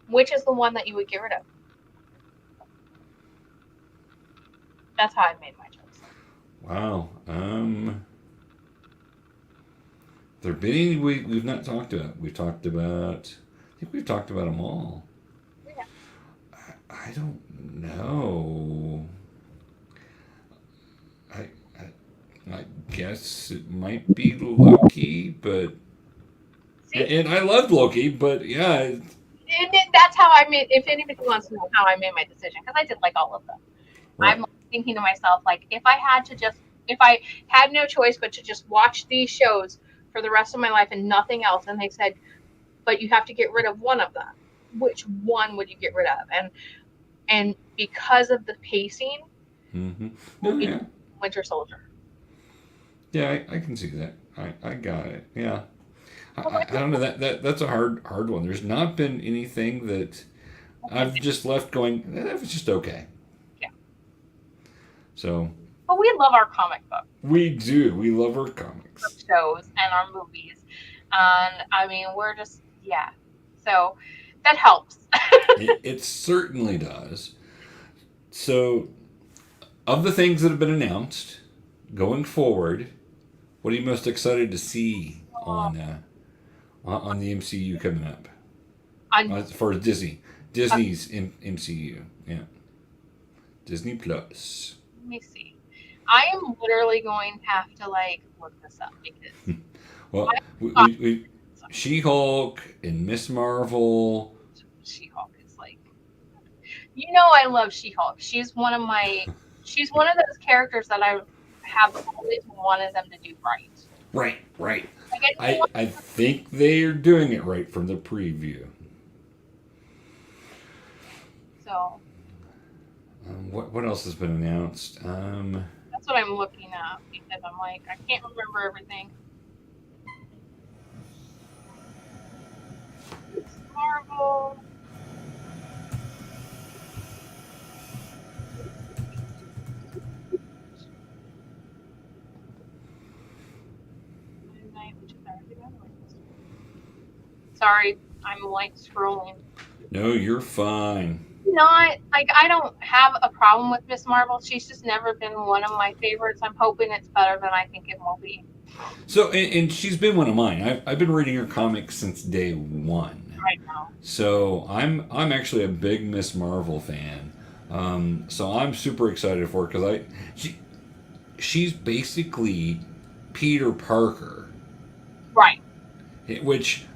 which is the one that you would get rid of? That's how I made my choice. Wow. There have been any we've not talked about. I think we've talked about them all. Yeah. I don't know. I guess it might be Loki, but and I loved Loki, but yeah. And that's how I made. If anybody wants to know how I made my decision, because I did like all of them. Right. I'm thinking to myself, like, if I had no choice but to just watch these shows for the rest of my life and nothing else, and they said, but you have to get rid of one of them, which one would you get rid of? And because of the pacing, Winter Soldier. Yeah, I can see that. I got it. Yeah. I don't know, that's a hard one. There's not been anything that I've just left going, that was just okay. Yeah. So. But we love our comic book. We do. We love our comics. Shows and our movies. And I mean, we're just, yeah. So that helps. It certainly does. So, of the things that have been announced going forward, what are you most excited to see on the MCU coming up? As far as Disney's MCU, yeah, Disney Plus. Let me see. I am literally going to have to look this up because. Well, we She-Hulk and Miss Marvel. She-Hulk is I love She-Hulk. She's one of those characters that I have always wanted them to do right. Right. I think they're doing it right from the preview. So. What else has been announced? That's what I'm looking up because I'm I can't remember everything. It's Marvel. Sorry, I'm scrolling. No, you're fine. Not I don't have a problem with Miss Marvel. She's just never been one of my favorites. I'm hoping it's better than I think it will be. So, and she's been one of mine. I've been reading her comics since day one. Right now. So I'm actually a big Miss Marvel fan. So I'm super excited for her because she's basically Peter Parker. Right. Which,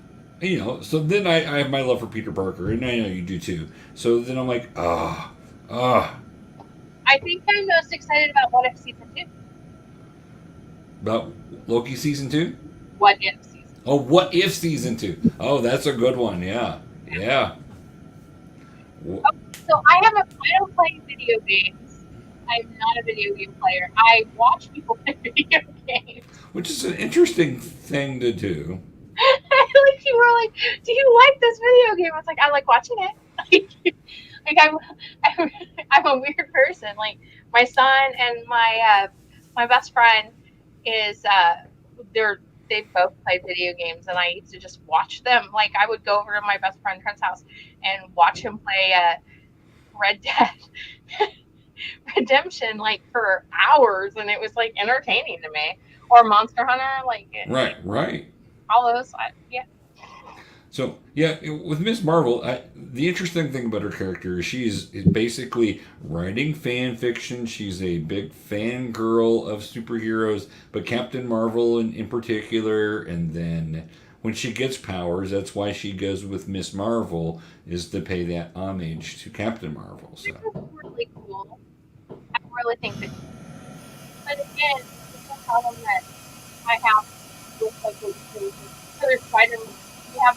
So then I have my love for Peter Parker, and I know you do too. So then I'm like, I think I'm most excited about What If Season 2. about Loki season 2. What If Season 2. Oh, What If season 2? Oh, that's a good one. Yeah. So I don't play video games. I'm not a video game player. I watch people play video games. Which is an interesting thing to do. Like you were like, do you like this video game? I was like, I like watching it. Like I'm a weird person. Like my son and my best friend is they both play video games, and I used to just watch them. Like I would go over to my best friend Trent's house and watch him play Red Dead Redemption like for hours, and it was like entertaining to me. Or Monster Hunter, like Right. all those. Yeah. So yeah, with Miss Marvel, the interesting thing about her character is she's basically writing fan fiction. She's a big fangirl of superheroes, but Captain Marvel in particular. And then when she gets powers, that's why she goes with Miss Marvel, is to pay that homage to Captain Marvel. So This is really cool. I really think that. But again, it's a problem that I have with like other Spider-Man. We have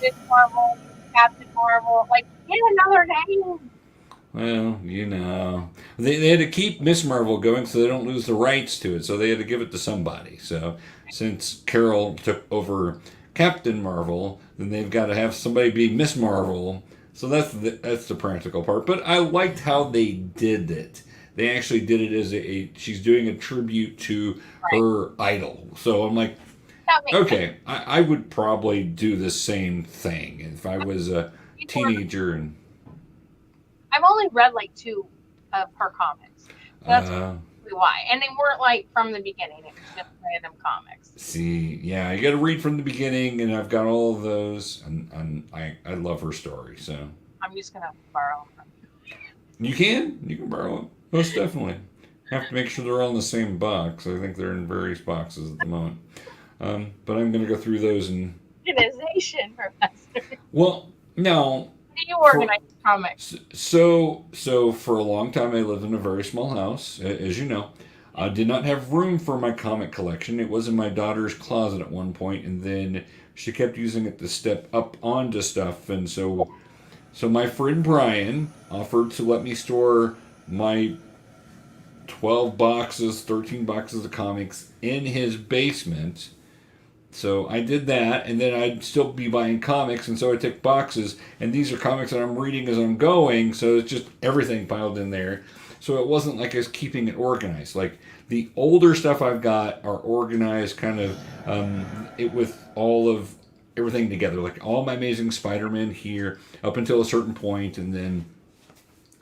Miss Marvel, Captain Marvel. Like, get another name. well, they had to keep Miss Marvel going so they don't lose the rights to it. So they had to give it to somebody. So since Carol took over Captain Marvel, then they've got to have somebody be Miss Marvel. So that's the practical part. But I liked how they did it. They actually did it as she's doing a tribute to her idol. So I'm like, okay, I would probably do the same thing if I was a teenager. And I've only read like 2 of her comics. That's why. And they weren't like from the beginning. It was just random comics. See, yeah, you got to read from the beginning, and I've got all of those, and I love her story. So I'm just gonna borrow them. You can borrow them, most definitely. Have to make sure they're all in the same box. I think they're in various boxes at the moment. But I'm going to go through those and. Organization, Professor. Well, no. How do you organize comics? So for a long time, I lived in a very small house, as you know. I did not have room for my comic collection. It was in my daughter's closet at one point, and then she kept using it to step up onto stuff. And so my friend Brian offered to let me store my 12 boxes, 13 boxes of comics in his basement. So I did that, and then I'd still be buying comics, and so I took boxes, and these are comics that I'm reading as I'm going, so it's just everything piled in there. So it wasn't like I was keeping it organized. Like the older stuff I've got are organized kind of with all of everything together. Like all my Amazing Spider-Man here up until a certain point, and then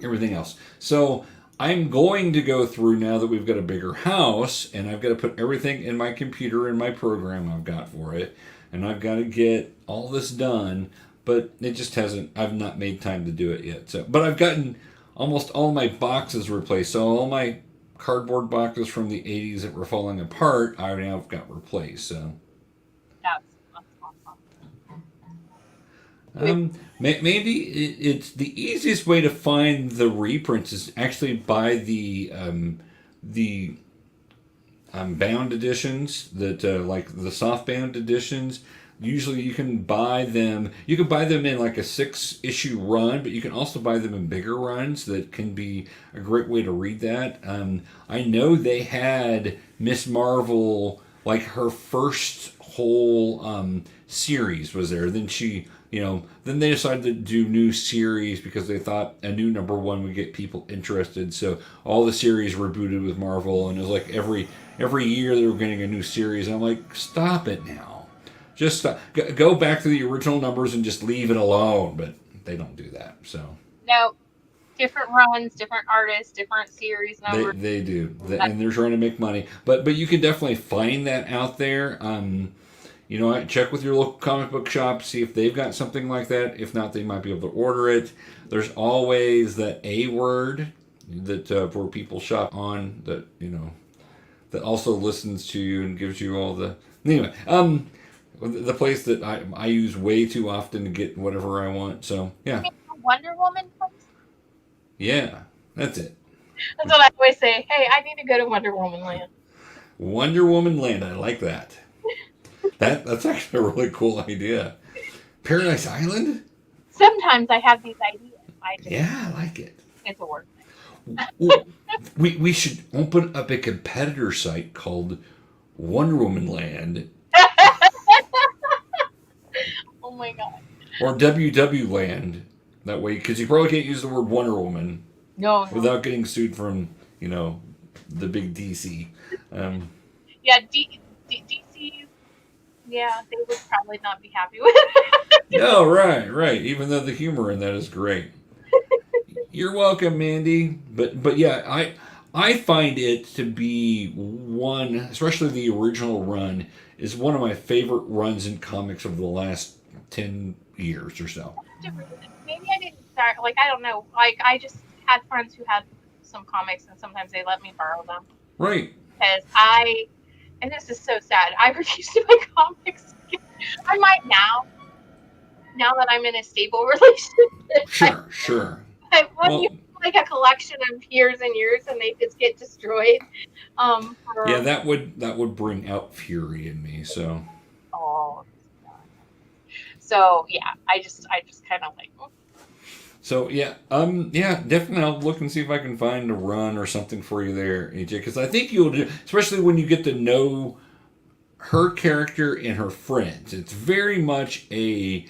everything else. So I'm going to go through now that we've got a bigger house, and I've got to put everything in my computer and my program I've got for it, and I've got to get all this done, but it just hasn't, I've not made time to do it yet. So, but I've gotten almost all my boxes replaced, so all my cardboard boxes from the 80s that were falling apart, I now have got replaced, so. That's awesome. Mandy, it's the easiest way to find the reprints is actually buy the bound editions that like the softbound editions. Usually you can buy them. You can buy them in like a 6-issue run, but you can also buy them in bigger runs. That can be a great way to read that. I know they had Miss Marvel, like her first whole series was there. Then she. Then they decided to do new series because they thought a new #1 would get people interested. So all the series rebooted with Marvel, and it was like every year they were getting a new series. And I'm like, stop it now. Just stop. Go back to the original numbers and just leave it alone. But they don't do that. So no, different runs, different artists, different series numbers. They do, and they're trying to make money. But you can definitely find that out there. Check with your local comic book shop, see if they've got something like that. If not, they might be able to order it. There's always that A word that where people shop on that that also listens to you and gives you all the anyway. The place that I use way too often to get whatever I want. So You yeah, mean the Wonder Woman place? yeah, that's it. That's what I always say. Hey, I need to go to Wonder Woman Land. Wonder Woman Land. I like that. That's actually a really cool idea. Paradise Island. Sometimes I have these ideas. Yeah, I like it. It's a word. Well, we should open up a competitor site called Wonder Woman Land Oh my god. or WW Land. That way, because you probably can't use the word Wonder Woman No. without getting sued from the big DC. Yeah, DC. Yeah, they would probably not be happy with it. No, right. Even though the humor in that is great. You're welcome, Mandy. But yeah, I find it to be one, especially the original run, is one of my favorite runs in comics of the last 10 years or so. Maybe I didn't start. Like, I don't know. Like, I just had friends who had some comics, and sometimes they let me borrow them. Right. Because and this is so sad, I refuse to buy comics again. I might now that I'm in a stable relationship. Sure. But when Well, you have like a collection of years and years and they just get destroyed. yeah, that would bring out fury in me. So. Oh. So yeah, I just kind of like. So yeah, definitely I'll look and see if I can find a run or something for you there, AJ, because I think you'll do, especially when you get to know her character and her friends. It's very much very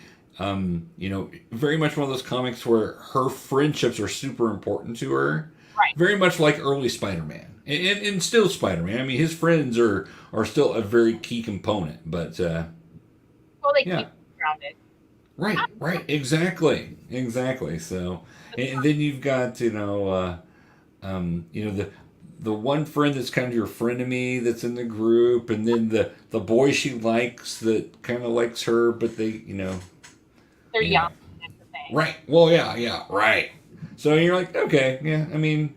much one of those comics where her friendships are super important to her. Right. Very much like early Spider-Man, and still Spider-Man. I mean, his friends are still a very key component, but Well, they keep grounded. Right, exactly. So, and then you've got the one friend that's kind of your frenemy that's in the group, and then the boy she likes that kind of likes her, but they They're young. That's the thing. Right. Well, yeah, right. So you're like, okay, yeah. I mean,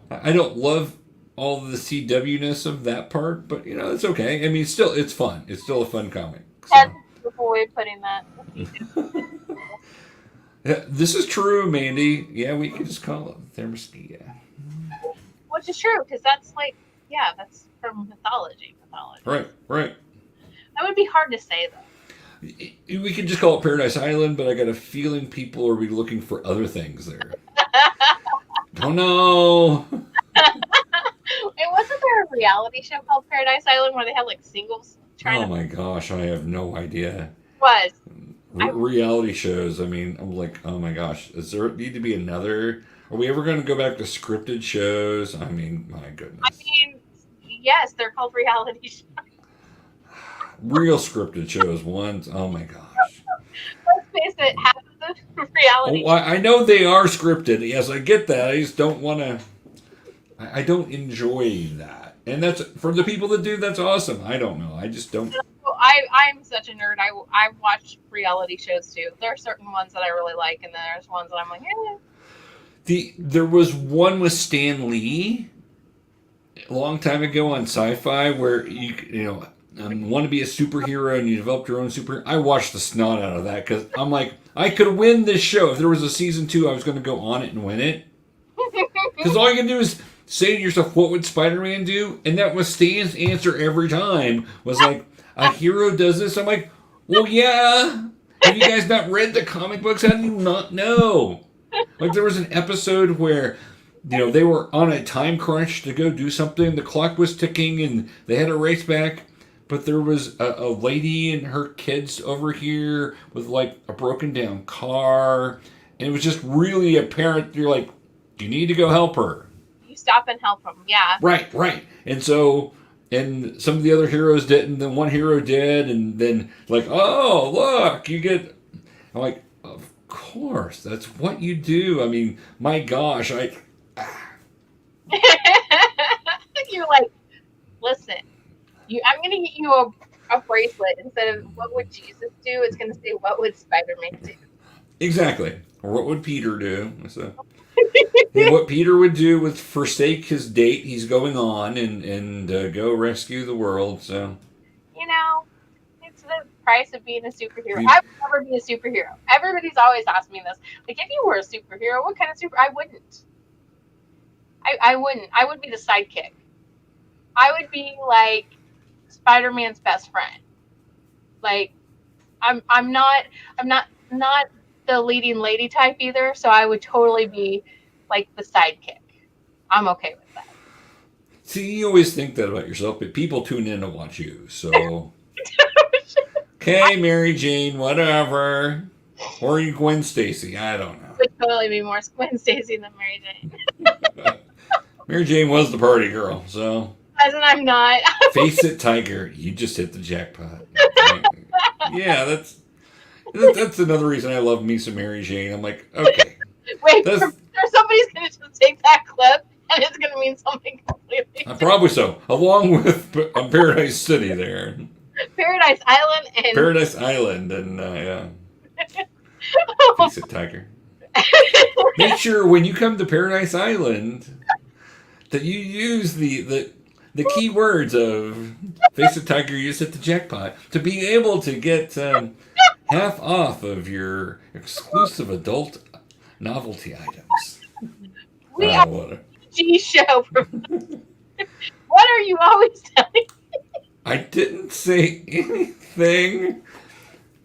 I don't love all the CW-ness of that part, but it's okay. I mean, it's fun. It's still a fun comic. So. That's the way of putting that. Yeah, this is true, Mandy. Yeah, we can just call it thermoskia. Which is true, because that's that's from mythology. Right. That would be hard to say, though. We could just call it Paradise Island, but I got a feeling people will be looking for other things there. Oh no! Wasn't there a reality show called Paradise Island where they had like singles trying Oh my gosh, I have no idea. Was. Reality shows, I mean, I'm like, oh my gosh, does there need to be another? Are we ever going to go back to scripted shows? I mean, my goodness. I mean, yes, they're called reality shows. Real scripted shows, ones, oh my gosh. Let's face it, half of the reality I know they are scripted. Yes, I get that. I just don't want to. I don't enjoy that. And that's for the people that do. That's awesome. I don't know. I just don't. I'm such a nerd. I watch reality shows too. There are certain ones that I really like, and then there's ones that I'm like, There was one with Stan Lee a long time ago on Sci-Fi where you want to be a superhero and you developed your own superhero. I watched the snot out of that because I'm like, I could win this show. If there was a season 2, I was going to go on it and win it. Because all you can do is say to yourself, what would Spider-Man do? And that was Stan's answer every time, was like, a hero does this. I'm like, well, yeah. Have you guys not read the comic books? How do you not know? Like, there was an episode where, they were on a time crunch to go do something. The clock was ticking and they had to race back. But there was a lady and her kids over here with, like, a broken down car. And it was just really apparent. You're like, you need to go help her. You stop and help them, yeah. Right. And so, and some of the other heroes didn't. Then one hero did. And then, like, oh, look, you get... I'm like, of course, that's what you do. I mean, my gosh, You're like, listen, I'm going to get you a bracelet. Instead of what would Jesus do, it's going to say, what would Spider-Man do? Exactly. Or what would Peter do? So, what Peter would do would forsake his date he's going on and go rescue the world. So, price of being a superhero. You- I would never be a superhero. Everybody's always asked me this. Like, if you were a superhero, what kind of I wouldn't. I wouldn't. I would be the sidekick. I would be like Spider-Man's best friend. Like, I'm not the leading lady type either, so I would totally be like the sidekick. I'm okay with that. See, you always think that about yourself, but people tune in to watch you. So, okay, Mary Jane, whatever. Or you Gwen Stacy, I don't know. Would totally be more Gwen Stacy than Mary Jane. Mary Jane was the party girl, so. As in, I'm not. Face it, Tiger. You just hit the jackpot. Yeah, that's another reason I love me some Mary Jane. I'm like, okay. Wait, somebody's going to just take that clip and it's going to mean something completely different. Probably so. Along with Paradise City there. Paradise Island and... yeah. Face it, Tiger. Make sure when you come to Paradise Island that you use the key words of Face it, Tiger, you just hit the jackpot to be able to get half off of your exclusive adult novelty items. We are a G show. What are you always telling me? I didn't say anything.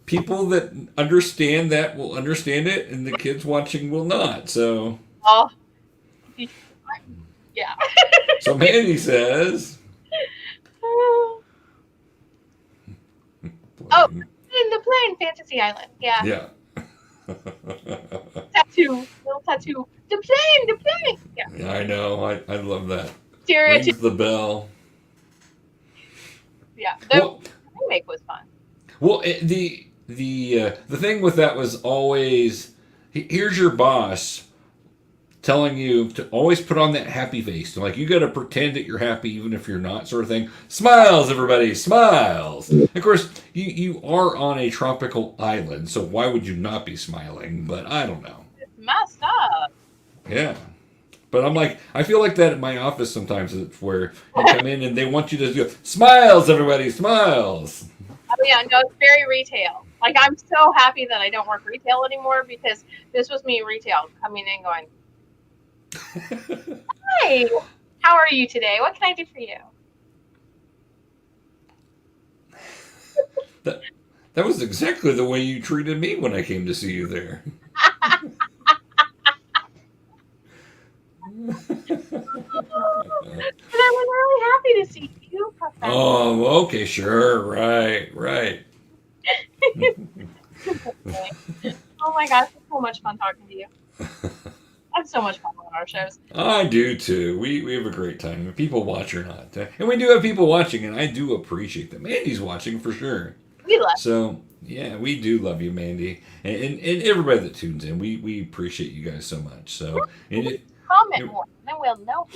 People that understand that will understand it, and the kids watching will not. So, yeah. So Mandy says, "Oh, in the plane, Fantasy Island." Yeah. Yeah. Little tattoo. The plane. Yeah, I know. I love that. Rings the bell. Yeah. The remake was fun. Well, the thing with that was always, here's your boss telling you to always put on that happy face. Like, you got to pretend that you're happy even if you're not, sort of thing. Smiles, everybody, smiles. Of course, you are on a tropical island, so why would you not be smiling? But I don't know. It's messed up. Yeah. But I'm like, I feel like that at my office sometimes, it's where you come in and they want you to do, smiles, everybody, smiles. Oh, yeah, no, it's very retail. Like, I'm so happy that I don't work retail anymore, because this was me retail coming in going, hi, how are you today? What can I do for you? That was exactly the way you treated me when I came to see you there. But I was really happy to see you, Professor. Oh, okay, sure, right. Oh my gosh, it's so much fun talking to you. I have so much fun on our shows. I do too. We have a great time. People watch or not. And we do have people watching, and I do appreciate that. Mandy's watching for sure. We love you. So, yeah, we do love you, Mandy. And everybody that tunes in. We appreciate you guys so much. So, comment more, and then we'll know.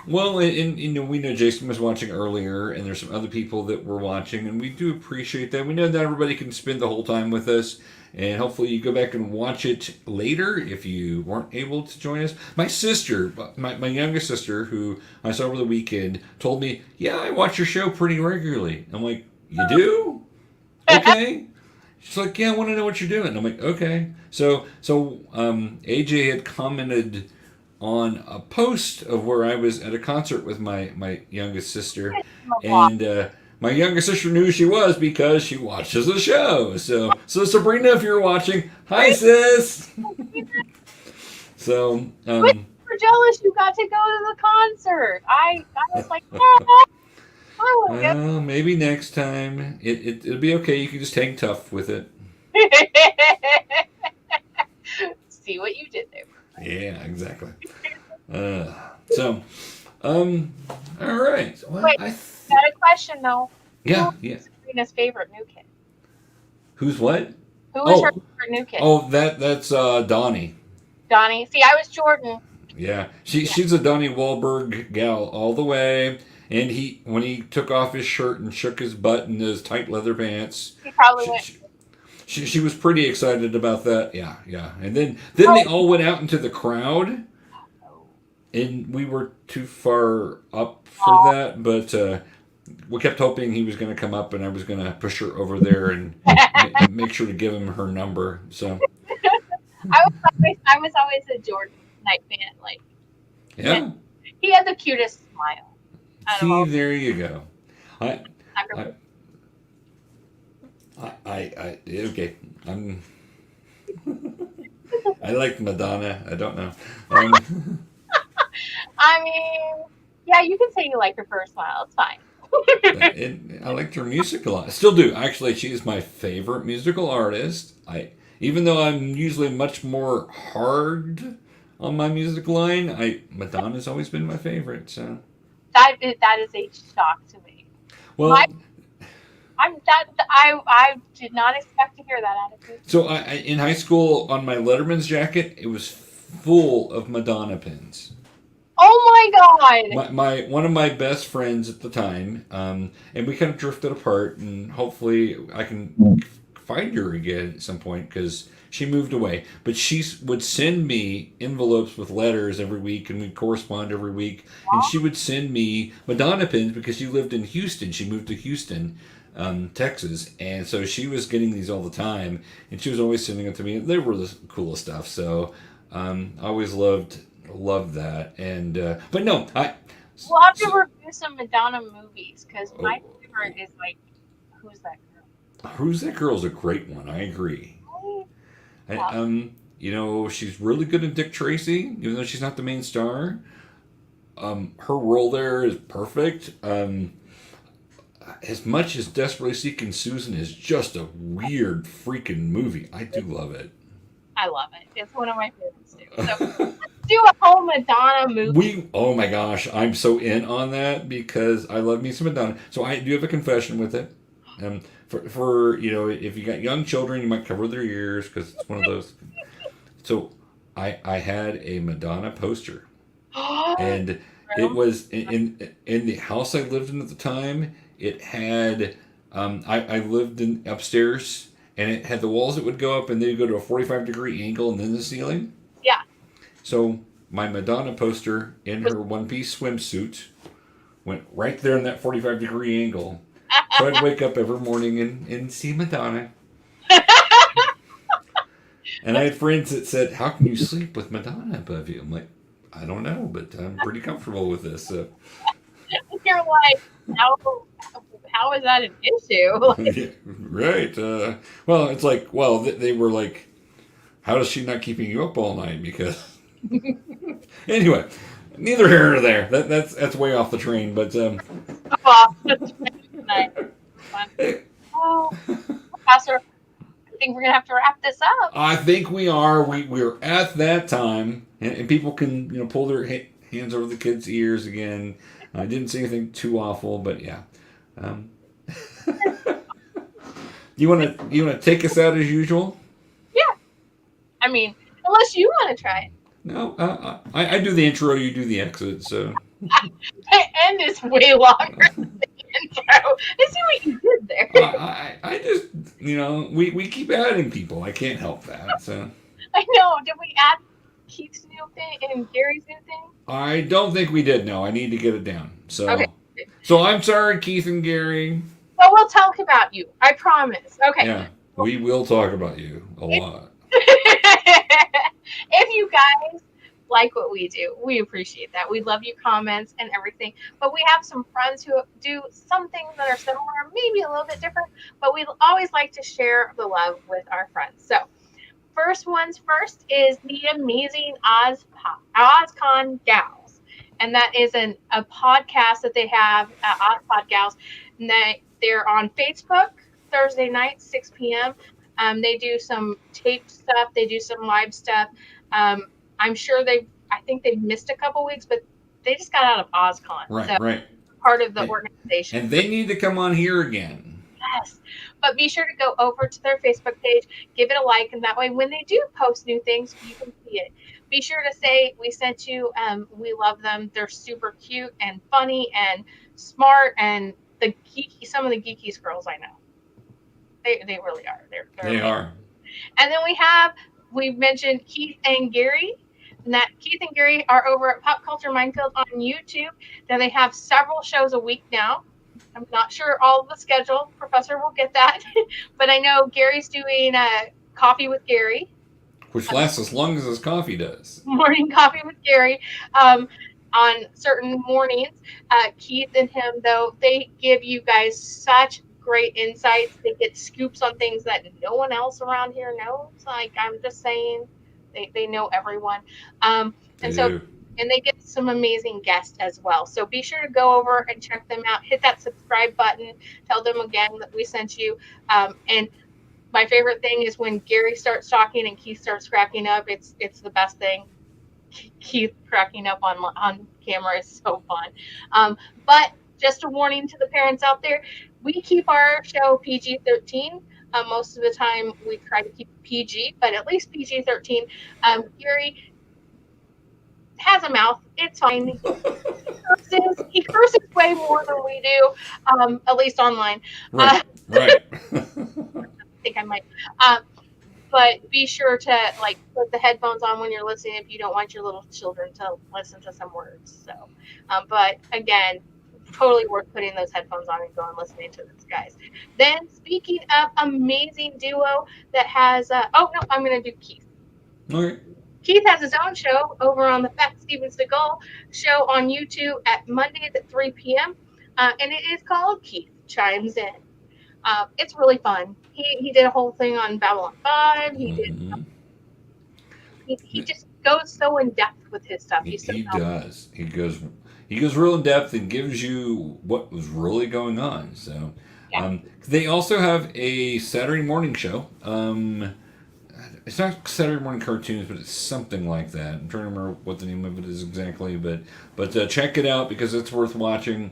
Well, and we know Jason was watching earlier, and there's some other people that were watching, and we do appreciate that. We know that everybody can spend the whole time with us, and hopefully you go back and watch it later if you weren't able to join us. My sister, my youngest sister, who I saw over the weekend, told me, yeah, I watch your show pretty regularly. I'm like, you do? Okay. She's like, yeah, I want to know what you're doing. I'm like, okay. So AJ had commented on a post of where I was at a concert with my youngest sister, and my youngest sister knew who she was because she watches the show. So Sabrina, if you're watching, hi sis. So we're jealous you got to go to the concert. I was like, well, maybe next time it'll be okay. You can just hang tough with it. See what you did there. Yeah, exactly. All right. Well, Wait, got a question though. Yeah. Who's Sabrina's favorite new kid? Who's what? Who is her favorite new kid? Oh, that's Donnie. Donnie. See, I was Jordan. Yeah, she's a Donnie Wahlberg gal all the way. And when he took off his shirt and shook his butt in his tight leather pants, He probably went. She was pretty excited about that. Yeah. And then they all went out into the crowd, and we were too far up for that. But we kept hoping he was going to come up, and I was going to push her over there and make sure to give him her number. So I was always a Jordan Knight fan. Like, yeah, he had the cutest smile out of see, all. there you go. I, I, After, okay. I like Madonna. I don't know. I mean, yeah, you can say you like her for her smile. It's fine. I liked her music a lot. I still do. Actually, she's my favorite musical artist. Even though I'm usually much more hard on my music line, Madonna's always been my favorite. So That is a shock to me. well, I did not expect to hear that attitude. so in high school on my Letterman's jacket, it was full of Madonna pins. Oh my god! My one of my best friends at the time, and we kind of drifted apart, and hopefully I can find her again at some point because she moved away. But she would send me envelopes with letters every week, and we'd correspond every week. And she would send me Madonna pins because she lived in Houston. She moved to Houston, Texas, and so she was getting these all the time, and she was always sending them to me. They were the coolest stuff. So I always loved that. And but no, We'll have to review some Madonna movies because my favorite is like, Who's That Girl? Who's That Girl's a great one. I agree. She's really good in Dick Tracy, even though she's not the main star. Her role there is perfect. As much as Desperately Seeking Susan is just a weird freaking movie, I do love it. I love it. It's one of my favorites too. So let's do a whole Madonna movie. Oh my gosh, I'm so in on that because I love me some Madonna. So I do have a confession with it. For if you got young children, you might cover their ears because it's one of those. So I had a Madonna poster, and it was in the house I lived in at the time. It had I lived in upstairs, and it had the walls that would go up, and they'd go to a 45-degree angle, and then the ceiling. Yeah. So my Madonna poster in her one-piece swimsuit went right there in that 45-degree angle. So I'd wake up every morning and see Madonna. And I had friends that said, "How can you sleep with Madonna above you?" I'm like, "I don't know, but I'm pretty comfortable with this." So. You're like, how is that an issue? Yeah, right. Well, it's like, they were like, "How is she not keeping you up all night?" Because anyway, neither here nor there. That's way off the train, but Oh, Professor, I think we're gonna have to wrap this up. I think we are. We're at that time, and people can pull their hands over the kids' ears again. I didn't say anything too awful, but yeah. You want to take us out as usual? Yeah. I mean, unless you want to try it. No, I do the intro. You do the exit. So. The end is way longer than the intro. I see what you did there. I just we keep adding people. I can't help that. So. I know. Did we add Keith's new thing and Gary's new thing? I don't think we did. No, I need to get it down. So. Okay. So I'm sorry, Keith and Gary. But we'll talk about you. I promise. Okay. Yeah, we will talk about you a lot. If you guys like what we do, we appreciate that. We love your comments and everything. But we have some friends who do some things that are similar, maybe a little bit different. But we always like to share the love with our friends. So first is the amazing OzCon Gals. And that is a podcast that they have at OzPod Gals. And they're on Facebook Thursday night, 6 p.m. They do some taped stuff. They do some live stuff. I'm sure I think they've missed a couple weeks, but they just got out of OzCon. Right. Part of the organization. And they need to come on here again. Yes. But be sure to go over to their Facebook page, give it a like, and that way when they do post new things, you can see it. Be sure to say we sent you. We love them. They're super cute and funny and smart, and some of the geekiest girls I know. They really are. They are. And then we mentioned Keith and Gary. And that Keith and Gary are over at Pop Culture Minefield on YouTube. Now they have several shows a week now. I'm not sure all of the schedule. Professor will get that. But I know Gary's doing Coffee with Gary, Which lasts as long as his coffee does. morning coffee with Gary, um, on certain mornings. Keith and him, though, they give you guys such great insights. They get scoops on things that no one else around here knows. Like, I'm just saying, they know everyone. They And so, do. and they get some amazing guests as well. So be sure to go over and check them out. Hit that subscribe button. Tell them again that we sent you. And my favorite thing is when Gary starts talking and Keith starts cracking up. It's the best thing. Keith cracking up on camera is so fun. But just a warning to the parents out there: we keep our show PG-13. Most of the time, we try to keep PG, but at least PG-13. Gary has a mouth. It's fine. He curses way more than we do, at least online. Right. Right. I think I might. But be sure to put the headphones on when you're listening if you don't want your little children to listen to some words. So, but again, totally worth putting those headphones on and going listening to this, guys. Then, speaking of amazing duo that has, I'm going to do Keith. All right. Keith has his own show over on the Fat Steven Seagal show on YouTube at Mondays at 3 p.m. And it is called Keith Chimes In. It's really fun. He did a whole thing on Babylon 5. He did. He just goes so in depth with his stuff. He does. He goes real in depth and gives you what was really going on. So, Yeah. They also have a Saturday morning show. It's not Saturday morning cartoons, but it's something like that. I'm trying to remember what the name of it is exactly, but check it out because it's worth watching.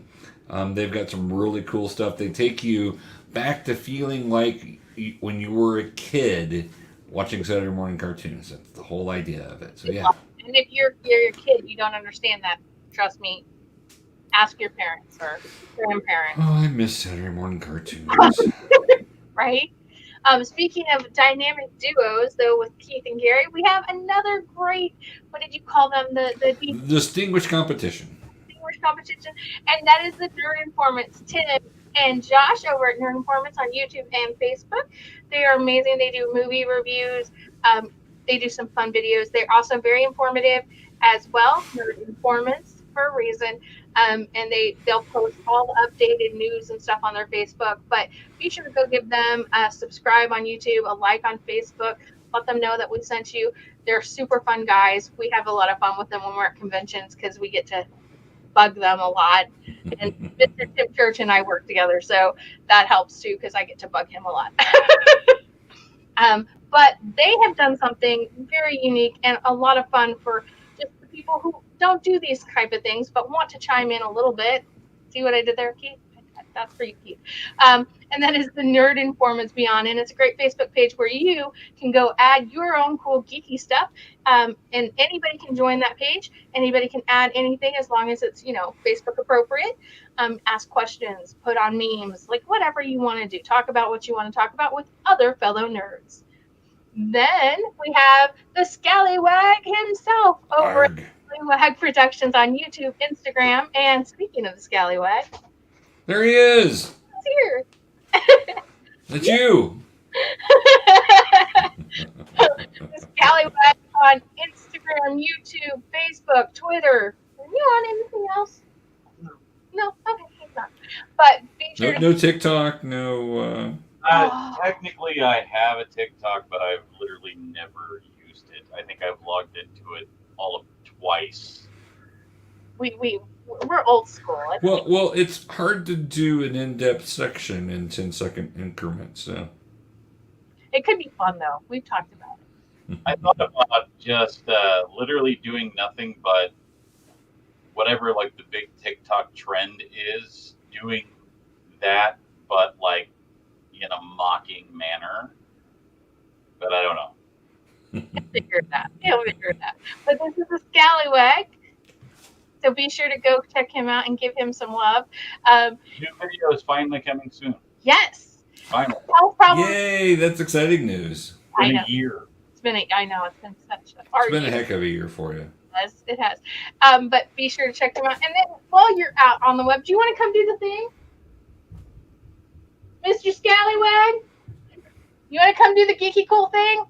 They've got some really cool stuff. They take you back to feeling like when you were a kid watching Saturday morning cartoons. That's the whole idea of it. So yeah. And if you're a kid, you don't understand that. Trust me. Ask your parents or grandparents. Oh, I miss Saturday morning cartoons. Right? Speaking of dynamic duos, though, with Keith and Gary, we have another great. What did you call them? The Distinguished competition. Competition, and that is the Nerd Informants, Tim and Josh over at Nerd Informants on YouTube and Facebook. They are amazing. They do movie reviews. They do some fun videos. They're also very informative as well. Nerd Informants for a reason. And they'll post all the updated news and stuff on their Facebook. But be sure to go give them a subscribe on YouTube, a like on Facebook. Let them know that we sent you. They're super fun guys. We have a lot of fun with them when we're at conventions because we get to bug them a lot. And Mr. Tim Church and I work together, so that helps too because I get to bug him a lot. But they have done something very unique and a lot of fun for just the people who don't do these type of things but want to chime in a little bit. See what I did there, Keith? That's for you, Keith. And that is the Nerd Informants Beyond. And it's a great Facebook page where you can go add your own cool geeky stuff. And anybody can join that page. Anybody can add anything as long as it's, Facebook appropriate. Ask questions, put on memes, like whatever you want to do. Talk about what you want to talk about with other fellow nerds. Then we have the Scallywag himself over at Scallywag Productions on YouTube, Instagram. And speaking of the Scallywag, there he is. He's here. That's you. The Scallywag on Instagram, YouTube, Facebook, Twitter. Are you on anything else? No? Okay, he's not. But be sure no TikTok, no... Technically, I have a TikTok, but I've literally never used it. I think I've logged into it all of twice. We're old school. Well, it's hard to do an in-depth section in 10-second increments. So it could be fun though. We've talked about it. I thought about just literally doing nothing but whatever like the big TikTok trend is, doing that, but like in a mocking manner. But I don't know. He'll figure it out. But this is a Scallywag. So be sure to go check him out and give him some love. New video is finally coming soon. Yes. Finally. Yay, that's exciting news. It's been a year. I know, it's been such a hard year. It's been a heck of a year for you. It has. But be sure to check them out. And then while you're out on the web, do you want to come do the thing? You want to come do the Geeky Cool thing?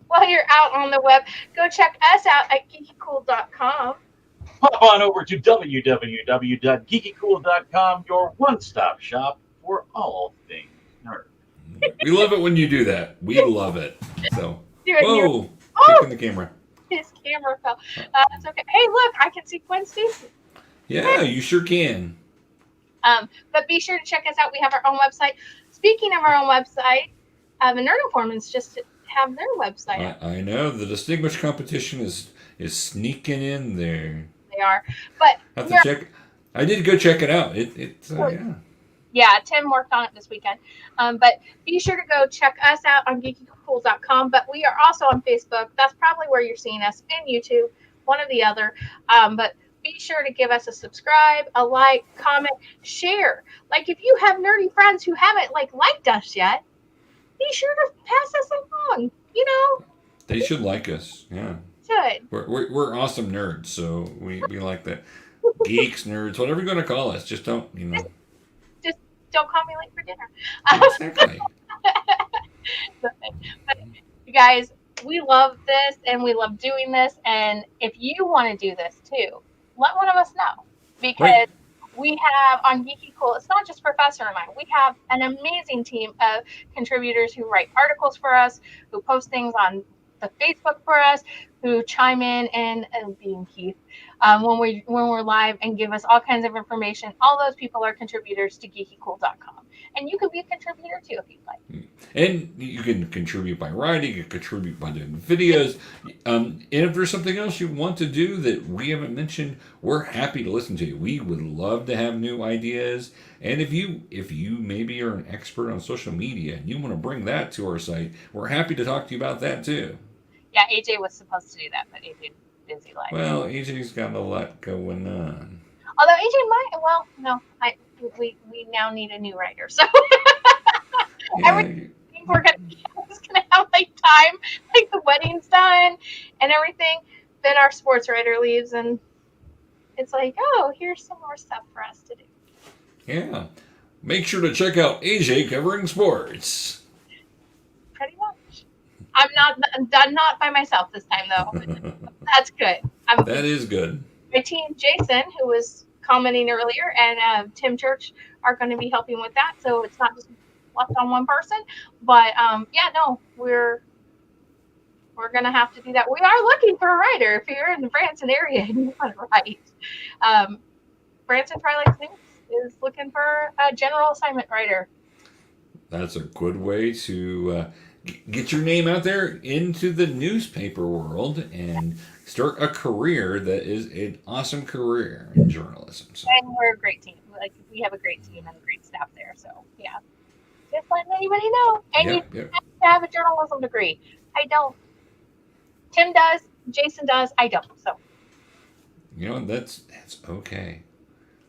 While you're out on the web, go check us out at GeekyKOOL.com. Hop on over to www.GeekyKOOL.com, your one-stop shop for all things nerd. We love it when you do that. We love it. So, whoa, Oh, kicking the camera. his camera fell. It's okay. Hey, look, I can see Gwen Stacy. Yeah, you sure can. But be sure to check us out. We have our own website. Speaking of our own website, the Nerd Informants just have their website. I know the distinguished competition is sneaking in there. They are, but I have to check. I did go check it out. It's yeah. Yeah, Tim worked on it this weekend. But be sure to go check us out on GeekyKOOL.com. But we are also on Facebook. That's probably where you're seeing us, and YouTube, one or the other. But be sure to give us a subscribe, a like, comment, share. Like if you have nerdy friends who haven't liked us yet, be sure to pass us along. You know, They should like us. Yeah. should. We're awesome nerds, so we like that. Geeks, nerds, whatever you're gonna call us, just don't Just don't call me late for dinner. Exactly. But you guys, we love this and we love doing this. And if you want to do this too, let one of us know. Because Right. we have on Geeky Cool, it's not just Professor and I. We have an amazing team of contributors who write articles for us, who post things on the Facebook for us, who chime in and being Keith when we're live and give us all kinds of information. All those people are contributors to GeekyKOOL.com, and you can be a contributor too if you'd like. And you can contribute by writing, you can contribute by doing videos. And if there's something else you want to do that we haven't mentioned, we're happy to listen to you. We would love to have new ideas. And if you maybe are an expert on social media and you want to bring that to our site, we're happy to talk to you about that too. Yeah, AJ was supposed to do that, but AJ busy life. Well, AJ's got a lot going on. Although AJ might, well, no, we now need a new writer, so Yeah, we're just gonna have time, the wedding's done and everything. Then our sports writer leaves, and it's oh, here's some more stuff for us to do. yeah. Make sure to check out AJ Covering Sports. Pretty much. I'm not by myself this time though. That's good. That is good. My team, Jason, who was commenting earlier, and Tim Church are going to be helping with that. So it's not just left on one person. But we're going to have to do that. We are looking for a writer. If you're in the Branson area and you want to write, Branson Twilight Things is looking for a general assignment writer. That's a good way to get your name out there into the newspaper world and start a career that is an awesome career in journalism. So. And we're a great team. We have a great team and a great staff there. So yeah, just letting anybody know. And you have to have a journalism degree. I don't. Tim does. Jason does. I don't. So. That's okay.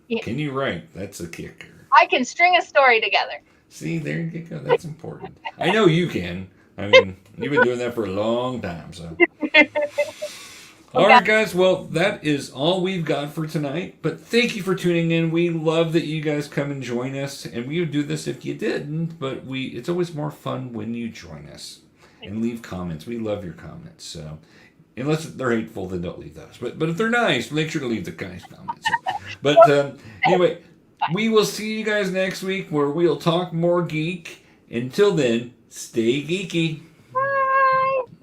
Yeah. Can you write? That's a kicker. I can string a story together. See, there you go. That's important. I know you can. I mean, you've been doing that for a long time, so. All right, guys. Well, that is all we've got for tonight. But thank you for tuning in. We love that you guys come and join us. And we would do this if you didn't, but it's always more fun when you join us and leave comments. We love your comments. So, unless they're hateful, then don't leave those. But if they're nice, make sure to leave the nice comments. But anyway, we will see you guys next week where we'll talk more geek. Until then, stay geeky.